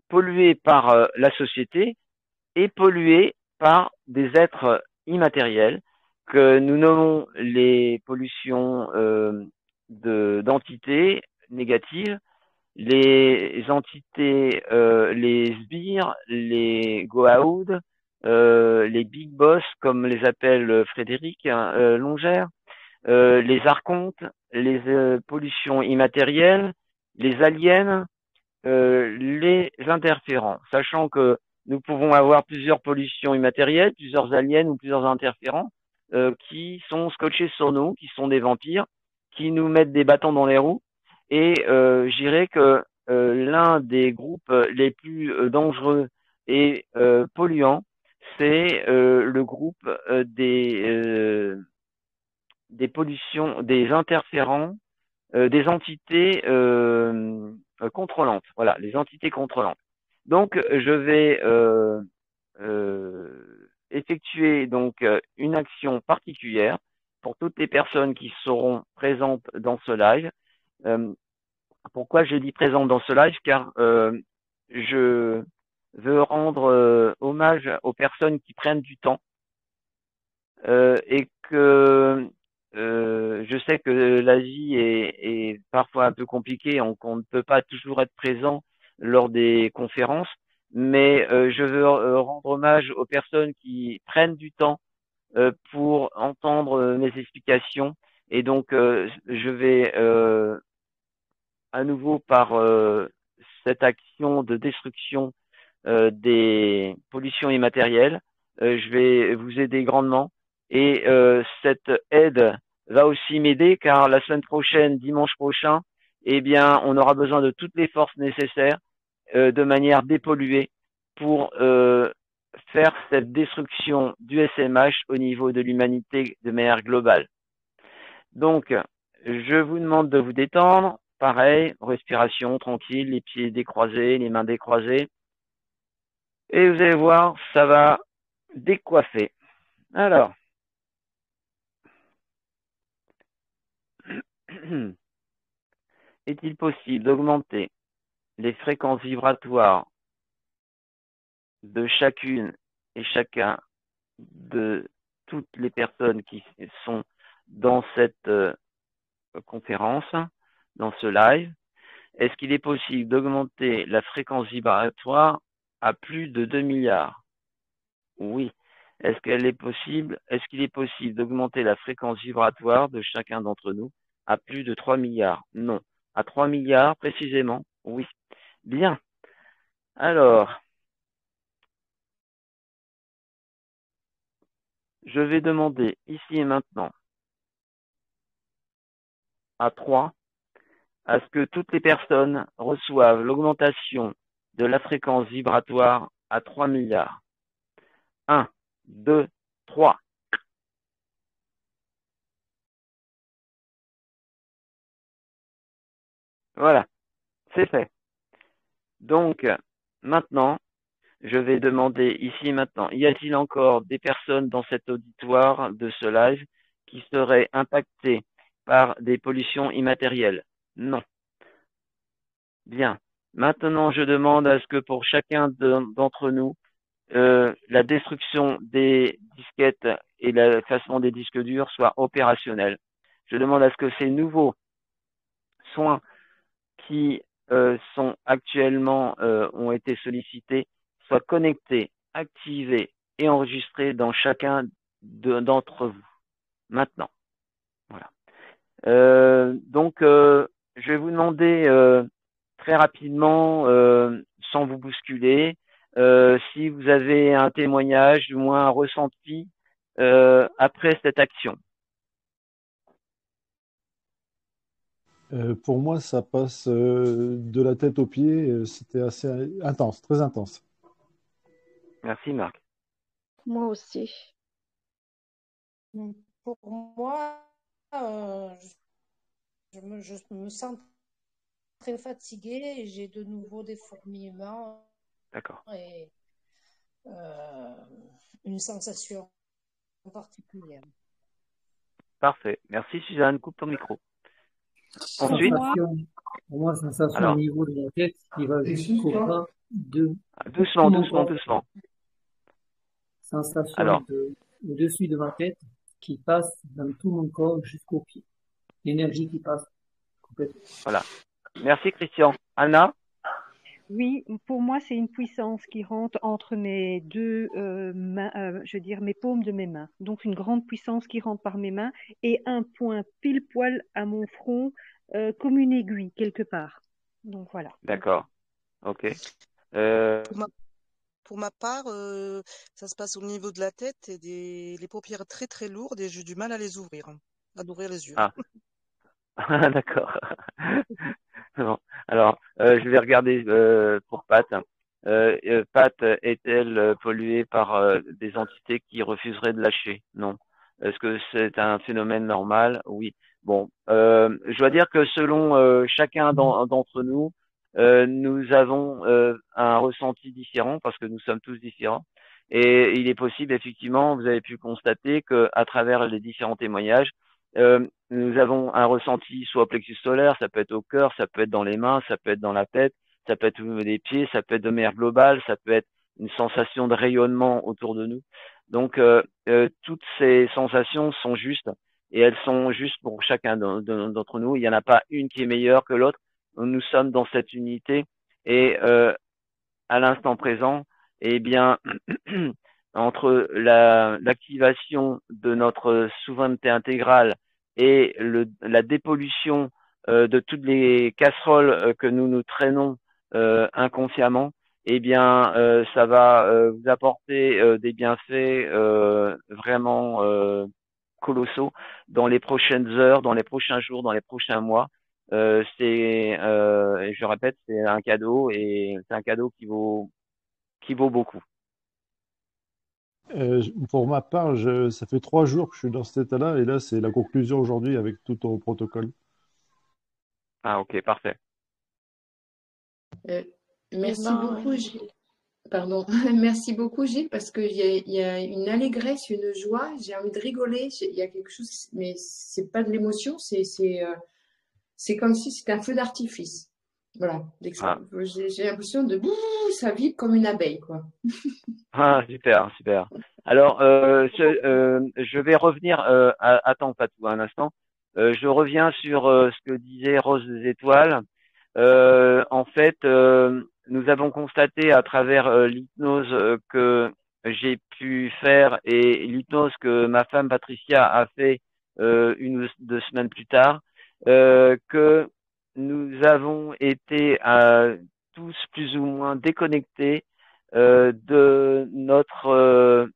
pollués par la société et pollués par des êtres immatériels que nous nommons les pollutions d'entités négatives, les entités, les sbires, les goa'uld, les big boss, comme les appelle Frédéric Longère, les archontes, les pollutions immatérielles, les aliens, les interférents, sachant que nous pouvons avoir plusieurs pollutions immatérielles, plusieurs aliens ou plusieurs interférents qui sont scotchés sur nous, qui sont des vampires, qui nous mettent des bâtons dans les roues. Et je dirais que l'un des groupes les plus dangereux et polluants, c'est le groupe des pollutions, des interférents, des entités contrôlantes. Voilà, les entités contrôlantes. Donc, je vais effectuer donc une action particulière pour toutes les personnes qui seront présentes dans ce live. Pourquoi je dis présentes dans ce live? Car je veux rendre hommage aux personnes qui prennent du temps et que je sais que la vie est parfois un peu compliquée, qu'on ne peut pas toujours être présent lors des conférences, mais je veux rendre hommage aux personnes qui prennent du temps pour entendre mes explications. Et donc, je vais à nouveau par cette action de destruction des pollutions immatérielles, je vais vous aider grandement. Et cette aide va aussi m'aider, car la semaine prochaine, dimanche prochain, eh bien, on aura besoin de toutes les forces nécessaires de manière dépolluée pour faire cette destruction du SMH au niveau de l'humanité de manière globale. Donc, je vous demande de vous détendre. Pareil, respiration tranquille, les pieds décroisés, les mains décroisées. Et vous allez voir, ça va décoiffer. Alors, est-il possible d'augmenter les fréquences vibratoires de chacune et chacun de toutes les personnes qui sont dans cette conférence, dans ce live? Est-ce qu'il est possible d'augmenter la fréquence vibratoire à plus de 2 milliards? Oui. Est-ce qu'il est possible d'augmenter la fréquence vibratoire de chacun d'entre nous à plus de 3 milliards? Non. À 3 milliards précisément? Oui. Bien. Alors, je vais demander ici et maintenant à 3 à ce que toutes les personnes reçoivent l'augmentation de la fréquence vibratoire à 3 milliards. 1, 2, 3. Voilà, c'est fait. Donc, maintenant, je vais demander ici maintenant, y a-t-il encore des personnes dans cet auditoire de ce live qui seraient impactées par des pollutions immatérielles? Non. Bien. Maintenant, je demande à ce que pour chacun d'entre nous, la destruction des disquettes et l'effacement des disques durs soient opérationnels. Je demande à ce que ces nouveaux soins qui sont actuellement ont été sollicités soient connectés, activés et enregistrés dans chacun d'entre vous. Maintenant. Voilà. Donc, je vais vous demander très rapidement, sans vous bousculer, si vous avez un témoignage, du moins un ressenti après cette action. Pour moi, ça passe de la tête aux pieds. C'était assez intense, très intense. Merci Marc. Moi aussi. Pour moi, je me sens très fatiguée et j'ai de nouveau des fourmillements. D'accord. Et une sensation particulière. Parfait. Merci Suzanne. Coupe ton micro. Ensuite, pour moi, sensation alors, au niveau de la tête qui va jusqu'au bas de doucement. Sensation Alors, au-dessus de ma tête qui passe dans tout mon corps jusqu'aux pieds. L'énergie qui passe complètement. Voilà. Merci Christian. Anna? Oui, pour moi, c'est une puissance qui rentre entre mes deux mains, je veux dire mes paumes de mes mains. Donc une grande puissance qui rentre par mes mains et un point pile poil à mon front, comme une aiguille quelque part. Donc voilà. D'accord. Ok. Pour ma part, ça se passe au niveau de la tête et les paupières très très lourdes et j'ai du mal à les ouvrir, à ouvrir les yeux. Ah. D'accord. Bon. Alors, je vais regarder pour Pat. Pat est-elle polluée par des entités qui refuseraient de lâcher? Non. Est-ce que c'est un phénomène normal? Oui. Bon, je dois dire que selon chacun d'entre nous, nous avons un ressenti différent parce que nous sommes tous différents. Et il est possible, effectivement, vous avez pu constater que à travers les différents témoignages, nous avons un ressenti soit au plexus solaire, ça peut être au cœur, ça peut être dans les mains, ça peut être dans la tête, ça peut être au niveau des pieds, ça peut être de manière globale, ça peut être une sensation de rayonnement autour de nous. Donc, toutes ces sensations sont justes et elles sont justes pour chacun d'entre nous. Il n'y en a pas une qui est meilleure que l'autre. Nous sommes dans cette unité et à l'instant présent, eh bien, entre l'activation de notre souveraineté intégrale et la dépollution de toutes les casseroles que nous traînons inconsciemment, eh bien, ça va vous apporter des bienfaits vraiment colossaux dans les prochaines heures, dans les prochains jours, dans les prochains mois. Et je répète, c'est un cadeau et c'est un cadeau qui vaut beaucoup. Pour ma part, ça fait 3 jours que je suis dans cet état-là, et là, c'est la conclusion aujourd'hui avec tout ton protocole. Ah, ok, parfait. Merci beaucoup, Gilles. Pardon. Merci beaucoup, Gilles, parce qu'il y a une allégresse, une joie. J'ai envie de rigoler. Il y a quelque chose, mais c'est pas de l'émotion, c'est comme si c'était un feu d'artifice. Voilà. J'ai l'impression de ça vibre comme une abeille, quoi. Ah, super, super. Alors, je vais revenir. Attends, Fatou, un instant. Je reviens sur ce que disait Rose des Étoiles. En fait, nous avons constaté à travers l'hypnose que j'ai pu faire et l'hypnose que ma femme Patricia a fait 1 ou 2 semaines plus tard, que nous avons été tous plus ou moins déconnectés de notre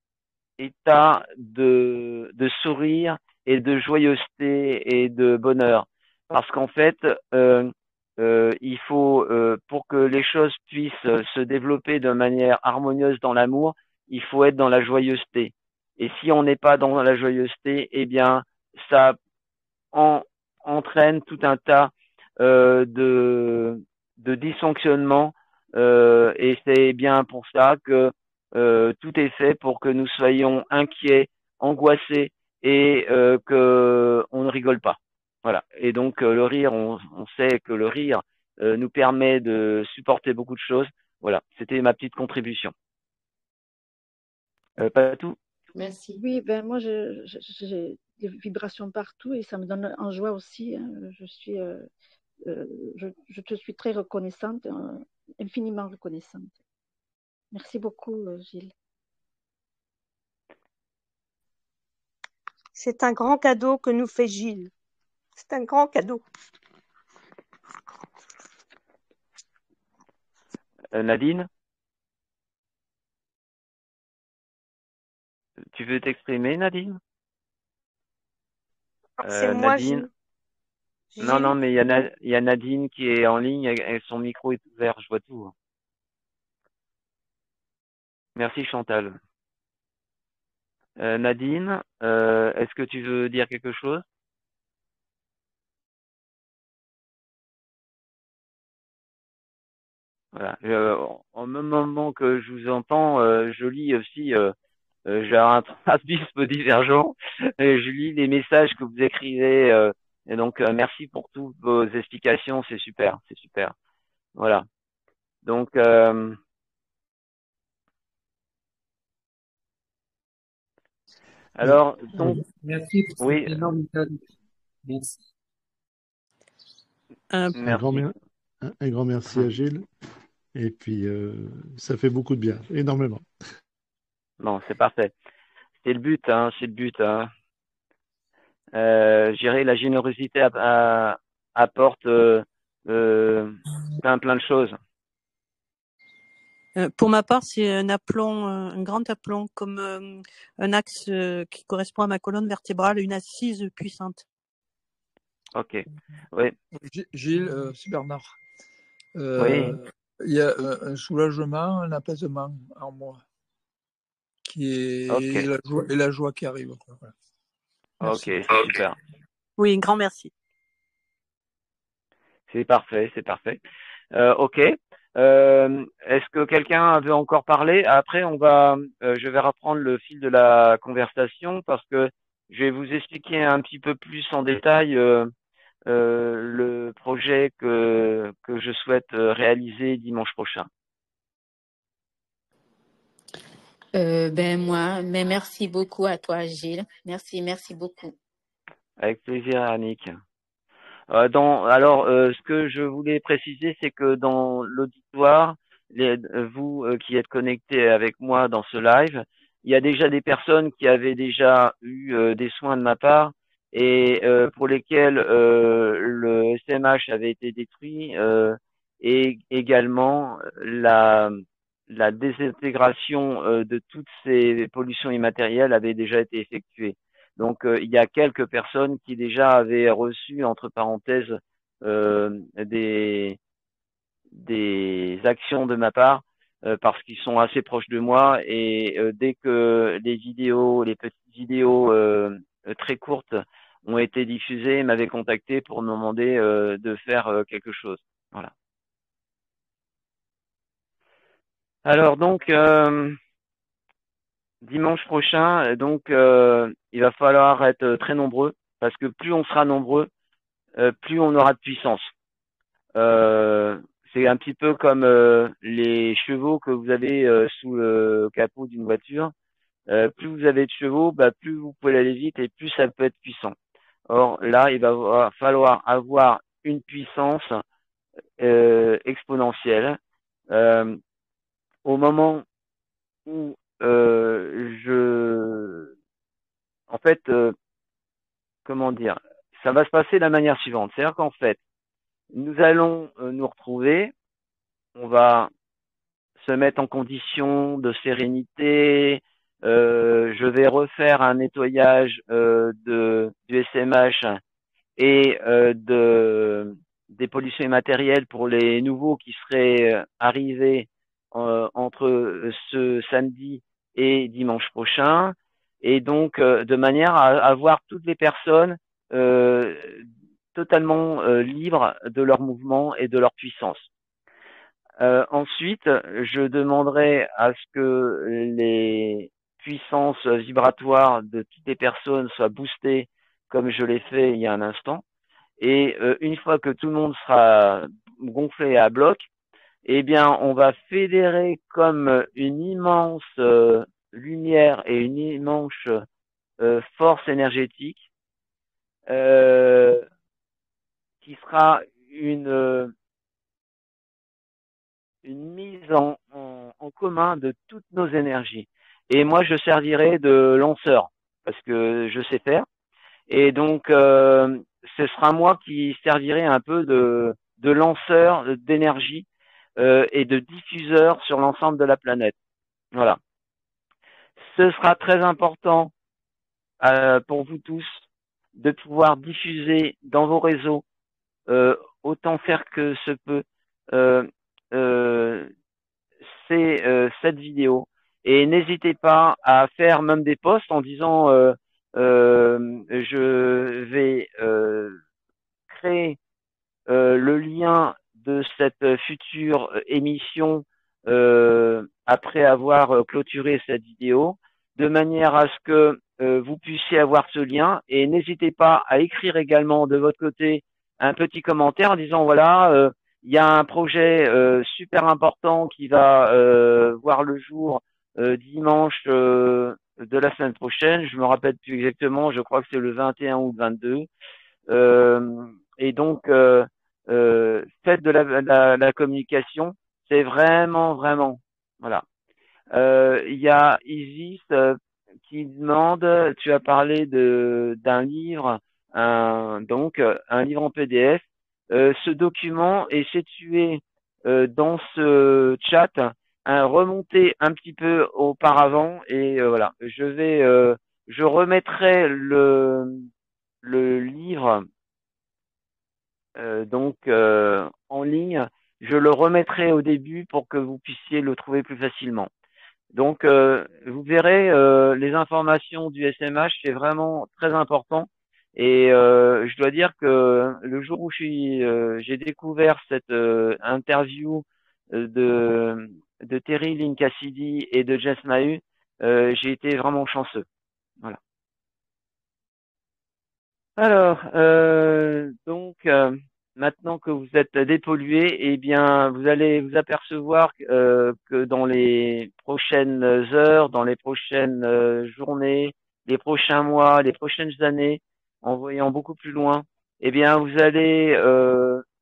état de sourire et de joyeuseté et de bonheur. parce qu'en fait, il faut, pour que les choses puissent se développer de manière harmonieuse dans l'amour, il faut être dans la joyeuseté. Et si on n'est pas dans la joyeuseté, eh bien, ça entraîne tout un tas de dysfonctionnements. Et c'est bien pour ça que tout est fait pour que nous soyons inquiets, angoissés et que on ne rigole pas. Voilà. Et donc le rire, on sait que le rire nous permet de supporter beaucoup de choses. Voilà, c'était ma petite contribution. Pas tout. Merci. Oui, ben moi, j'ai des vibrations partout et ça me donne en joie aussi, hein. Je te suis très reconnaissante, infiniment reconnaissante. Merci beaucoup, Gilles. C'est un grand cadeau que nous fait Gilles. C'est un grand cadeau. Nadine, tu veux t'exprimer, Nadine? C'est moi, Nadine. Gilles. Non, mais il y a Nadine qui est en ligne et son micro est ouvert, je vois tout. Merci Chantal. Nadine, est-ce que tu veux dire quelque chose? Voilà. En même moment que je vous entends, je lis aussi, j'ai un transisme divergent, et je lis les messages que vous écrivez, et donc merci pour toutes vos explications, c'est super, c'est super. Voilà. Donc, alors, donc, Merci pour oui, cette énorme cadeau. Merci. Un grand, merci. un grand merci à Gilles. Et puis, ça fait beaucoup de bien, énormément. Bon, c'est parfait. C'est le but, hein, c'est le but, hein. Je dirais la générosité apporte plein de choses. Pour ma part, c'est un aplomb, un grand aplomb, comme un axe qui correspond à ma colonne vertébrale, une assise puissante. Ok. Oui. Gilles, c'est Bernard. Oui. Il y a un soulagement, un apaisement en moi, qui est Ok. la joie qui arrive. Voilà. Ok, c'est super. Oui, un grand merci. C'est parfait, c'est parfait. Ok. Est-ce que quelqu'un veut encore parler? Après, je vais reprendre le fil de la conversation parce que je vais vous expliquer un petit peu plus en détail le projet que je souhaite réaliser dimanche prochain. Mais merci beaucoup à toi, Gilles. Merci beaucoup. Avec plaisir, Annick. Ce que je voulais préciser, c'est que dans l'auditoire, vous qui êtes connectés avec moi dans ce live, il y a déjà des personnes qui avaient déjà eu des soins de ma part et pour lesquels le SMH avait été détruit et également la désintégration de toutes ces pollutions immatérielles avait déjà été effectuée. Donc, il y a quelques personnes qui déjà avaient reçu, entre parenthèses, des actions de ma part parce qu'ils sont assez proches de moi et dès que les petites vidéos très courtes ont été diffusées, ils m'avaient contacté pour me demander de faire quelque chose. Voilà. Alors donc, dimanche prochain, donc il va falloir être très nombreux parce que plus on sera nombreux, plus on aura de puissance. C'est un petit peu comme les chevaux que vous avez sous le capot d'une voiture. Plus vous avez de chevaux, plus vous pouvez aller vite et plus ça peut être puissant. Or là, il va falloir avoir une puissance exponentielle. Au moment où en fait, comment dire, ça va se passer de la manière suivante. C'est-à-dire qu'en fait, nous allons nous retrouver, on va se mettre en condition de sérénité. Je vais refaire un nettoyage du SMH et des pollutions immatérielles pour les nouveaux qui seraient arrivés entre ce samedi et dimanche prochain, et donc de manière à avoir toutes les personnes totalement libres de leur mouvement et de leur puissance. Ensuite, je demanderai à ce que les puissances vibratoires de toutes les personnes soient boostées comme je l'ai fait il y a un instant. Et une fois que tout le monde sera gonflé à bloc, eh bien, on va fédérer comme une immense lumière et une immense force énergétique qui sera une mise en commun de toutes nos énergies. Et moi, je servirai de lanceur parce que je sais faire. Et donc, ce sera moi qui servirai un peu de lanceur d'énergie et de diffuseur sur l'ensemble de la planète. Voilà. Ce sera très important pour vous tous de pouvoir diffuser dans vos réseaux autant faire que se peut cette vidéo. Et n'hésitez pas à faire même des posts en disant je vais créer le lien de cette future émission après avoir clôturé cette vidéo, de manière à ce que vous puissiez avoir ce lien. Et n'hésitez pas à écrire également de votre côté un petit commentaire en disant voilà, il y a un projet super important qui va voir le jour dimanche de la semaine prochaine. Je me rappelle plus exactement, je crois que c'est le 21 ou le 22. Et donc, faites de la communication, c'est vraiment, voilà. Il y a Isis qui demande, tu as parlé d'un livre, donc un livre en PDF. Ce document est situé dans ce chat, remonté un petit peu auparavant, et voilà. Je remettrai le livre donc en ligne. Je le remettrai au début pour que vous puissiez le trouver plus facilement. Donc, vous verrez, les informations du SMH, c'est vraiment très important. Et je dois dire que le jour où j'ai découvert cette interview de Terry Lynn Cassidy et de Jess Maheu, j'ai été vraiment chanceux. Voilà. Alors, donc, maintenant que vous êtes dépollué, eh bien, vous allez vous apercevoir que dans les prochaines heures, dans les prochaines journées, les prochains mois, les prochaines années, en voyant beaucoup plus loin, eh bien, vous allez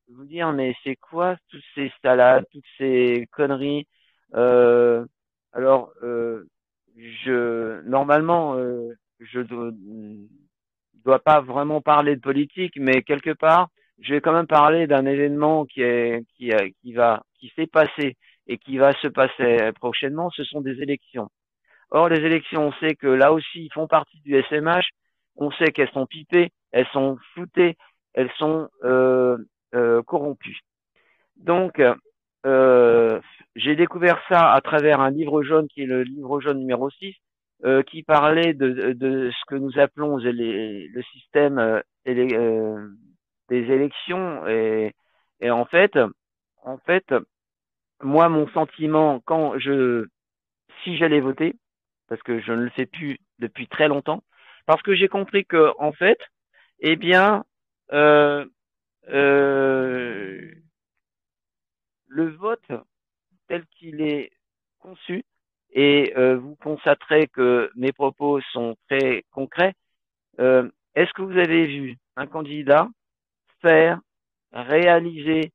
vous dire, mais c'est quoi toutes ces salades, toutes ces conneries? Alors, normalement, je dois pas vraiment parler de politique, mais quelque part, je vais quand même parler d'un événement qui s'est passé et qui va se passer prochainement. Ce sont des élections. Or, les élections, on sait que là aussi, ils font partie du SMH. On sait qu'elles sont pipées, elles sont floutées, elles sont corrompues. Donc, j'ai découvert ça à travers un livre jaune qui est le livre jaune numéro 6, qui parlait de ce que nous appelons le système des élections. Et en fait, moi, mon sentiment, si j'allais voter, parce que je ne le fais plus depuis très longtemps, parce que j'ai compris que, en fait, eh bien, le vote tel qu'il est conçu, et vous constaterez que mes propos sont très concrets. Est-ce que vous avez vu un candidat faire, réaliser,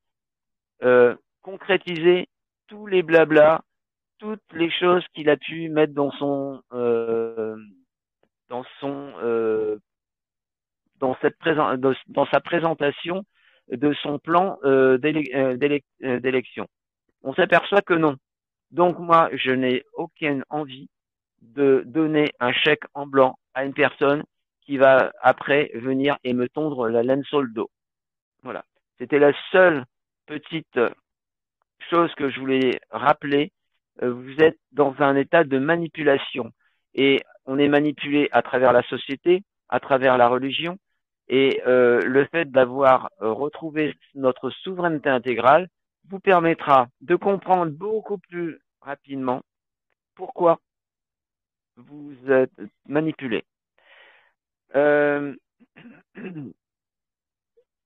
concrétiser tous les blablas, toutes les choses qu'il a pu mettre dans sa présentation de son plan d'élection? On s'aperçoit que non. Donc moi, je n'ai aucune envie de donner un chèque en blanc à une personne qui va après venir et me tondre la laine sur le dos. Voilà. C'était la seule petite chose que je voulais rappeler. Vous êtes dans un état de manipulation et on est manipulé à travers la société, à travers la religion et le fait d'avoir retrouvé notre souveraineté intégrale vous permettra de comprendre beaucoup plus rapidement pourquoi vous êtes manipulé. Je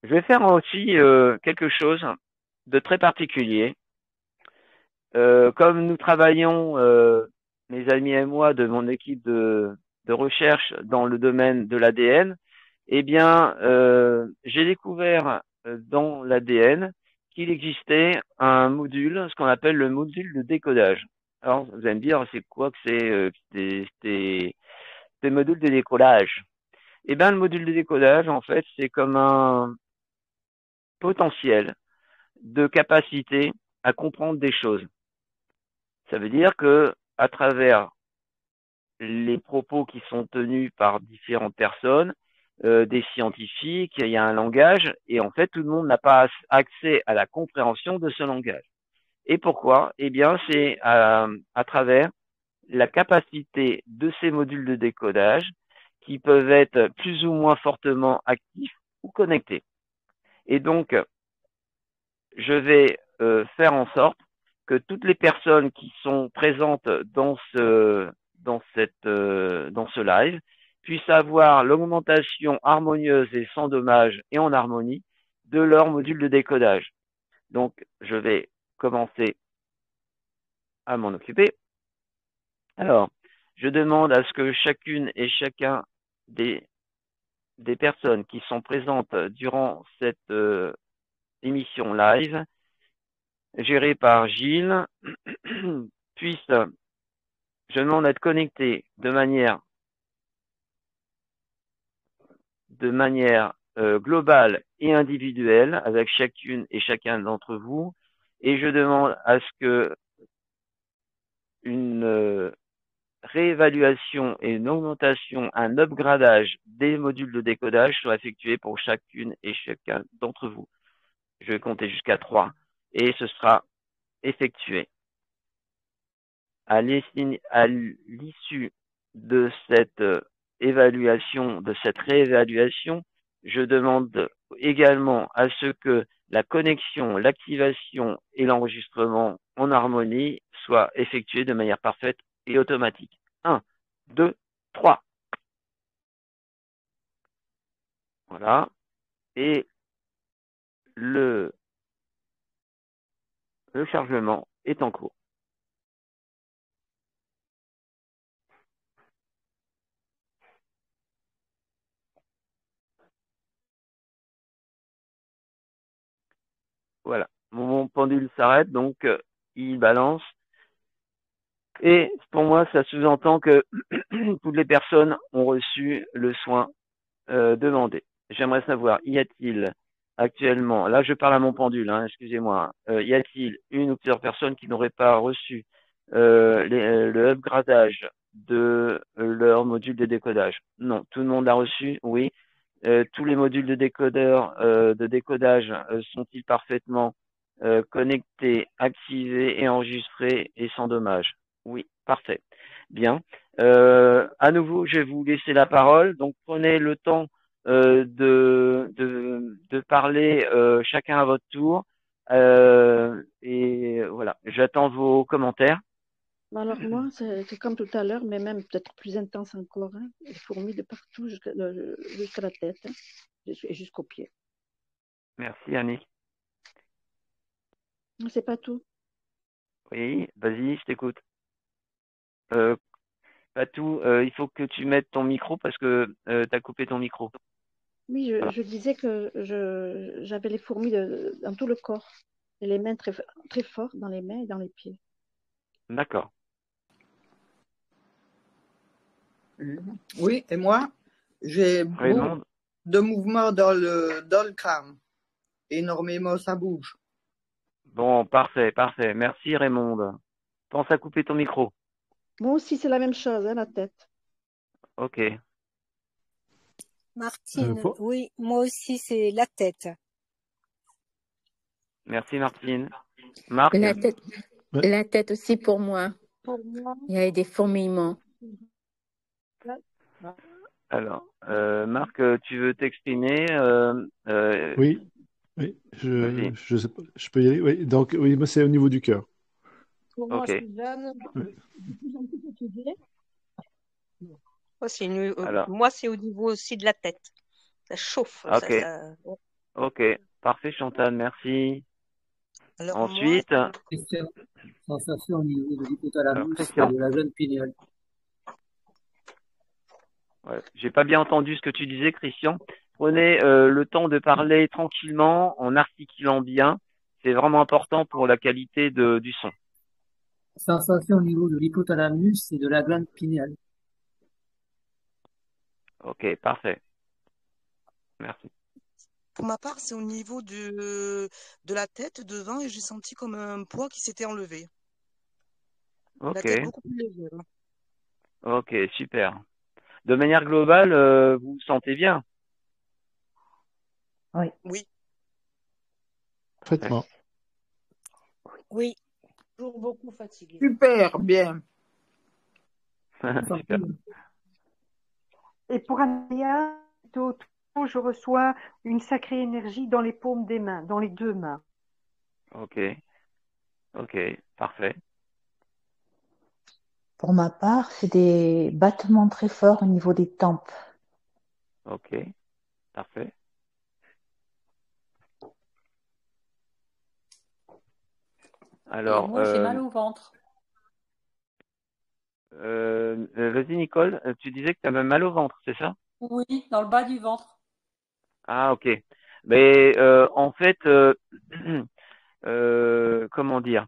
vais faire aussi quelque chose de très particulier. Comme nous travaillons, mes amis et moi, de mon équipe de recherche dans le domaine de l'ADN, eh bien, j'ai découvert dans l'ADN qu'il existait un module, ce qu'on appelle le module de décodage. Alors, vous allez me dire, c'est quoi que ces modules de décodage? Eh bien, le module de décodage, en fait, c'est comme un potentiel de capacité à comprendre des choses. Ça veut dire que à travers les propos qui sont tenus par différentes personnes, des scientifiques, il y a un langage et en fait tout le monde n'a pas accès à la compréhension de ce langage. Et pourquoi? Eh bien, c'est à travers la capacité de ces modules de décodage qui peuvent être plus ou moins fortement actifs ou connectés. Et donc, je vais faire en sorte que toutes les personnes qui sont présentes dans ce live puissent avoir l'augmentation harmonieuse et sans dommage et en harmonie de leur module de décodage. Donc, je vais commencer à m'en occuper. Alors, je demande à ce que chacune et chacun des personnes qui sont présentes durant cette émission live gérée par Gilles puisse, je demande d'être connecté de manière globale et individuelle avec chacune et chacun d'entre vous, et je demande à ce que une réévaluation et une augmentation, un upgradage des modules de décodage soit effectué pour chacune et chacun d'entre vous. Je vais compter jusqu'à 3 et ce sera effectué. À l'issue de cette évaluation, de cette réévaluation, je demande également à ce que la connexion, l'activation et l'enregistrement en harmonie soient effectués de manière parfaite et automatique. 1, 2, 3. Voilà. Et le chargement est en cours. Voilà. Mon pendule s'arrête, donc il balance. Et pour moi, ça sous-entend que toutes les personnes ont reçu le soin demandé. J'aimerais savoir, y a-t-il actuellement, là je parle à mon pendule, hein, excusez-moi, y a-t-il une ou plusieurs personnes qui n'auraient pas reçu le upgradage de leur module de décodage? Non, tout le monde l'a reçu, oui. Tous les modules de décodage sont-ils parfaitement connectés, activés et enregistrés et sans dommage? Oui, parfait. Bien. À nouveau, je vais vous laisser la parole. Donc, prenez le temps de parler chacun à votre tour. Et voilà, j'attends vos commentaires. Alors moi, c'est comme tout à l'heure, mais même peut-être plus intense encore. Hein. Les fourmis de partout jusqu'à la tête hein, et jusqu'aux pieds. Merci, Annick. C'est pas tout. Oui, vas-y, je t'écoute. Patou, il faut que tu mettes ton micro parce que tu as coupé ton micro. Oui, Voilà. je disais que j'avais les fourmis dans tout le corps. Et les mains très, très fort dans les mains et dans les pieds. D'accord. Oui, et moi, j'ai beaucoup de mouvements dans le crâne. Énormément, ça bouge. Bon, parfait, parfait. Merci Raymond. Pense à couper ton micro. Moi aussi, c'est la même chose, hein, la tête. Ok. Martine, Pour- oui, moi aussi, c'est la tête. Merci Martine. Marc? La tête, Ouais. la tête aussi pour moi. Pour moi, Il y a des fourmillements. Alors, Marc, tu veux t'exprimer? Oui, oui, Vas-y. je sais pas, je peux y aller. Oui, donc oui, moi c'est au niveau du cœur. Pour moi, Ok. Suzanne, Oui. de plus en plus fatiguée. Alors, moi, c'est au niveau aussi de la tête. Ça chauffe. ok. Ok. Parfait, Chantal, merci. Alors moi, Ensuite, Christian, sensation au niveau de alors l'hypothalamus et Christian, de la glande pinéale. ouais, j'ai pas bien entendu ce que tu disais, Christian. Prenez le temps de parler tranquillement, en articulant bien. C'est vraiment important pour la qualité du son. Sensation au niveau de l'hypothalamus et de la glande pinéale. Ok, parfait. Merci. pour ma part, c'est au niveau de la tête devant et j'ai senti comme un poids qui s'était enlevé. La Ok, tête beaucoup plus légère. ok, super. De manière globale, vous vous sentez bien? Oui. Oui. Parfaitement. Oui. Toujours beaucoup fatiguée. Super, bien. Super. Et pour Anaïa, je reçois une sacrée énergie dans les paumes des mains, dans les deux mains. Ok, ok, parfait. Pour ma part, c'est des battements très forts au niveau des tempes. Ok, parfait. Et Alors, moi, j'ai mal au ventre. vas-y Nicole, tu disais que tu avais mal au ventre, c'est ça? Oui, dans le bas du ventre. Ah, ok. Mais en fait, comment dire,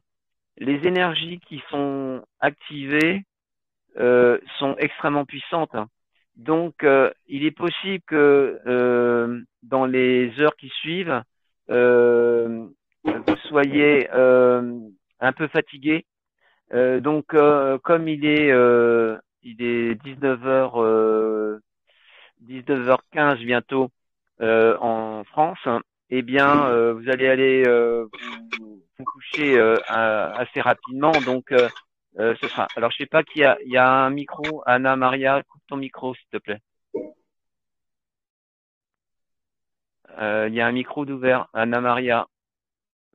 les énergies qui sont activées sont extrêmement puissantes. Donc, il est possible que dans les heures qui suivent, vous soyez un peu fatigué. Donc, comme il est 19h15 bientôt en France, eh bien, vous allez aller vous coucher assez rapidement. Donc, ce sera. Alors, je sais pas il y a un micro. Anna Maria, coupe ton micro, s'il te plaît. Il y a un micro d'ouvert. Anna Maria,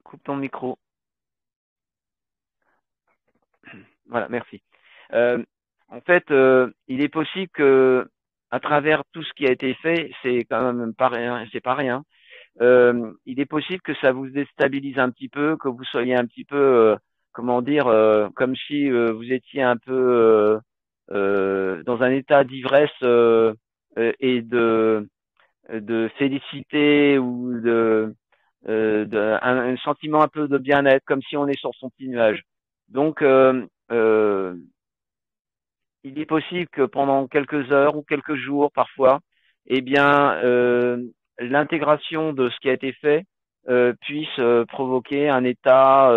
coupe ton micro. Voilà, merci. En fait, il est possible que, à travers tout ce qui a été fait, c'est quand même pas rien, c'est pas rien. Il est possible que ça vous déstabilise un petit peu, que vous soyez un petit peu, comment dire, comme si vous étiez un peu dans un état d'ivresse et de félicité ou un sentiment un peu de bien-être, comme si on est sur son petit nuage. Donc, il est possible que pendant quelques heures ou quelques jours parfois, eh bien, l'intégration de ce qui a été fait puisse provoquer un état,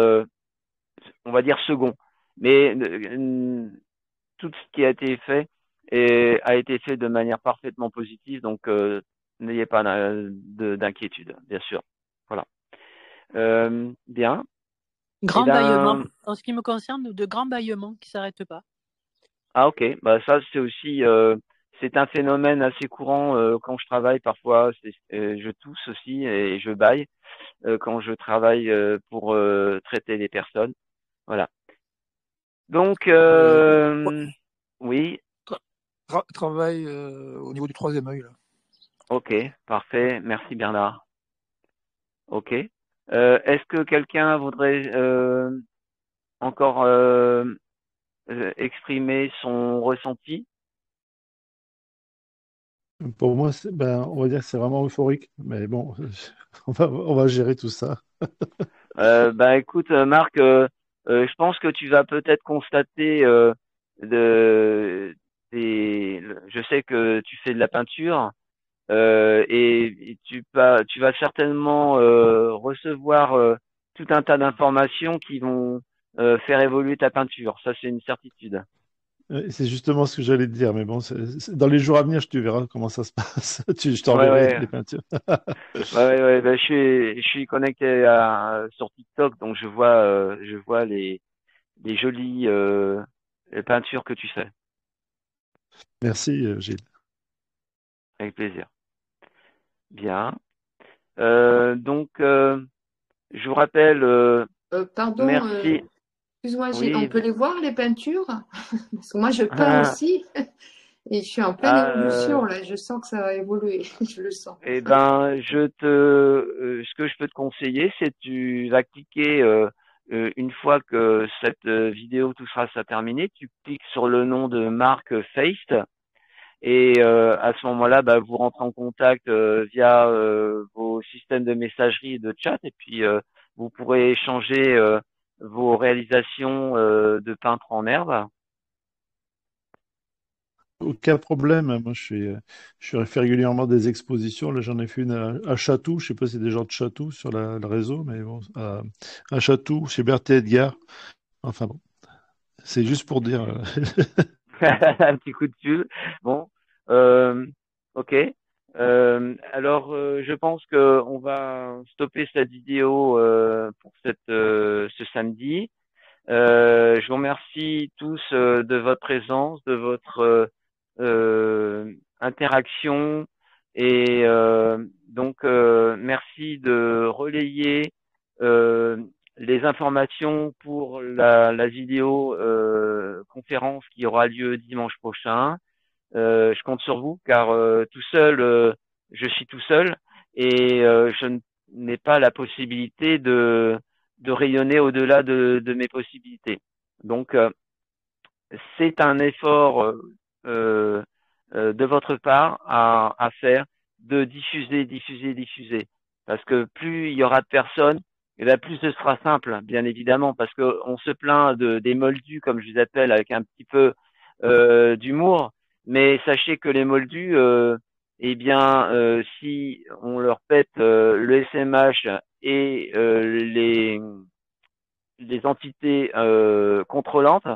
on va dire, second. Mais tout ce qui a été fait a été fait de manière parfaitement positive, donc n'ayez pas d'inquiétude, bien sûr. Voilà. Bien. Grand Eh ben, bâillement. En ce qui me concerne, de grands bâillements qui ne s'arrêtent pas. ah ok, bah ça c'est aussi c'est un phénomène assez courant quand je travaille parfois. Je tousse aussi et je bâille quand je travaille pour traiter les personnes. Voilà. Donc oui, Travail au niveau du troisième œil, là. ok, parfait. Merci Bernard. Ok. Est-ce que quelqu'un voudrait encore exprimer son ressenti? Pour moi, ben, on va dire que c'est vraiment euphorique, mais bon, on va gérer tout ça. Bah écoute, Marc, je pense que tu vas peut-être constater de, je sais que tu fais de la peinture et tu vas certainement recevoir tout un tas d'informations qui vont faire évoluer ta peinture. Ça, c'est une certitude. C'est justement ce que j'allais te dire, mais bon, dans les jours à venir, tu verras comment ça se passe. Je Ouais, t'enverrai ouais. les peintures. Ben, je suis connecté sur TikTok, donc je vois les jolies peintures que tu fais. Merci, Gilles. Avec plaisir. Bien. Donc, je vous rappelle, Pardon, merci. excuse-moi Gilles, on Oui. peut les voir les peintures? Parce que moi je peins aussi et je suis en pleine évolution là, je sens que ça va évoluer, je le sens. Eh ben, ce que je peux te conseiller, c'est tu vas cliquer une fois que cette vidéo tout sera terminée, tu cliques sur le nom de Marc Feist et à ce moment-là, bah, vous rentrez en contact via vos systèmes de messagerie et de chat et puis vous pourrez échanger vos réalisations de peintre en herbe. Aucun problème. Moi, je fais régulièrement des expositions. Là, j'en ai fait une à Chatou. Je sais pas si c'est des gens de Chatou sur le réseau, mais bon, à Chatou, chez Berthet Edgar. Enfin bon, c'est juste pour dire. Un petit coup de fil. Bon, ok. Alors, je pense que on va stopper cette vidéo pour ce samedi. Je vous remercie tous de votre présence, de votre interaction et donc merci de relayer les informations pour la vidéo conférence qui aura lieu dimanche prochain. Je compte sur vous car tout seul, je suis tout seul et je n'ai pas la possibilité de rayonner au-delà de mes possibilités. Donc, c'est un effort de votre part à faire de diffuser. Parce que plus il y aura de personnes, et bien plus ce sera simple, bien évidemment, parce que on se plaint des moldus, comme je les appelle, avec un petit peu d'humour. Mais sachez que les moldus, eh bien, si on leur pète le SMH et les entités contrôlantes,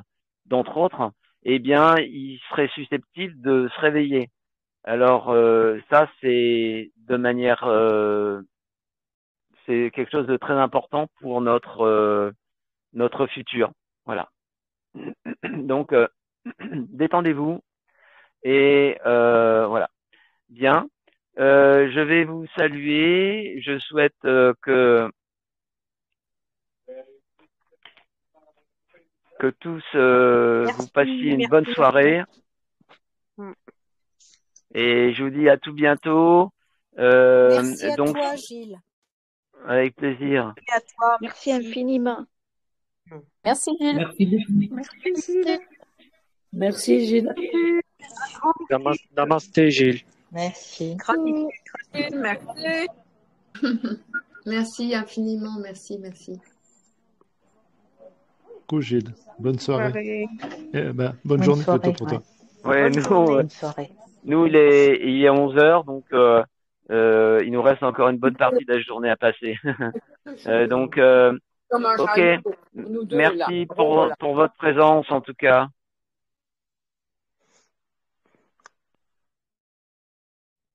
d'entre autres, eh bien, ils seraient susceptibles de se réveiller. Alors ça, c'est de manière, c'est quelque chose de très important pour notre futur. Voilà. Donc, détendez-vous et voilà. Bien. Je vais vous saluer. Je souhaite que tous vous passiez une bonne soirée. Et je vous dis à tout bientôt. Merci à Donc, toi, Gilles. avec plaisir. Merci à toi. Merci infiniment. Merci Gilles. Merci beaucoup. Merci, Gilles. Merci, Gilles. Namasté, Gilles. Merci. Gratitude, merci. Merci infiniment, merci. Coucou, Gilles. Bonne soirée. Eh ben, bonne Bonne journée soirée, plutôt pour toi. Ouais, Bonne journée. Bonne soirée. nous, il est 11h, donc il nous reste encore une bonne partie de la journée à passer. Donc, ok. Merci pour votre présence, en tout cas.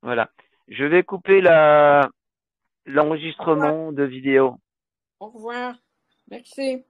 Voilà. Je vais couper l'enregistrement de vidéo. Au revoir. Merci.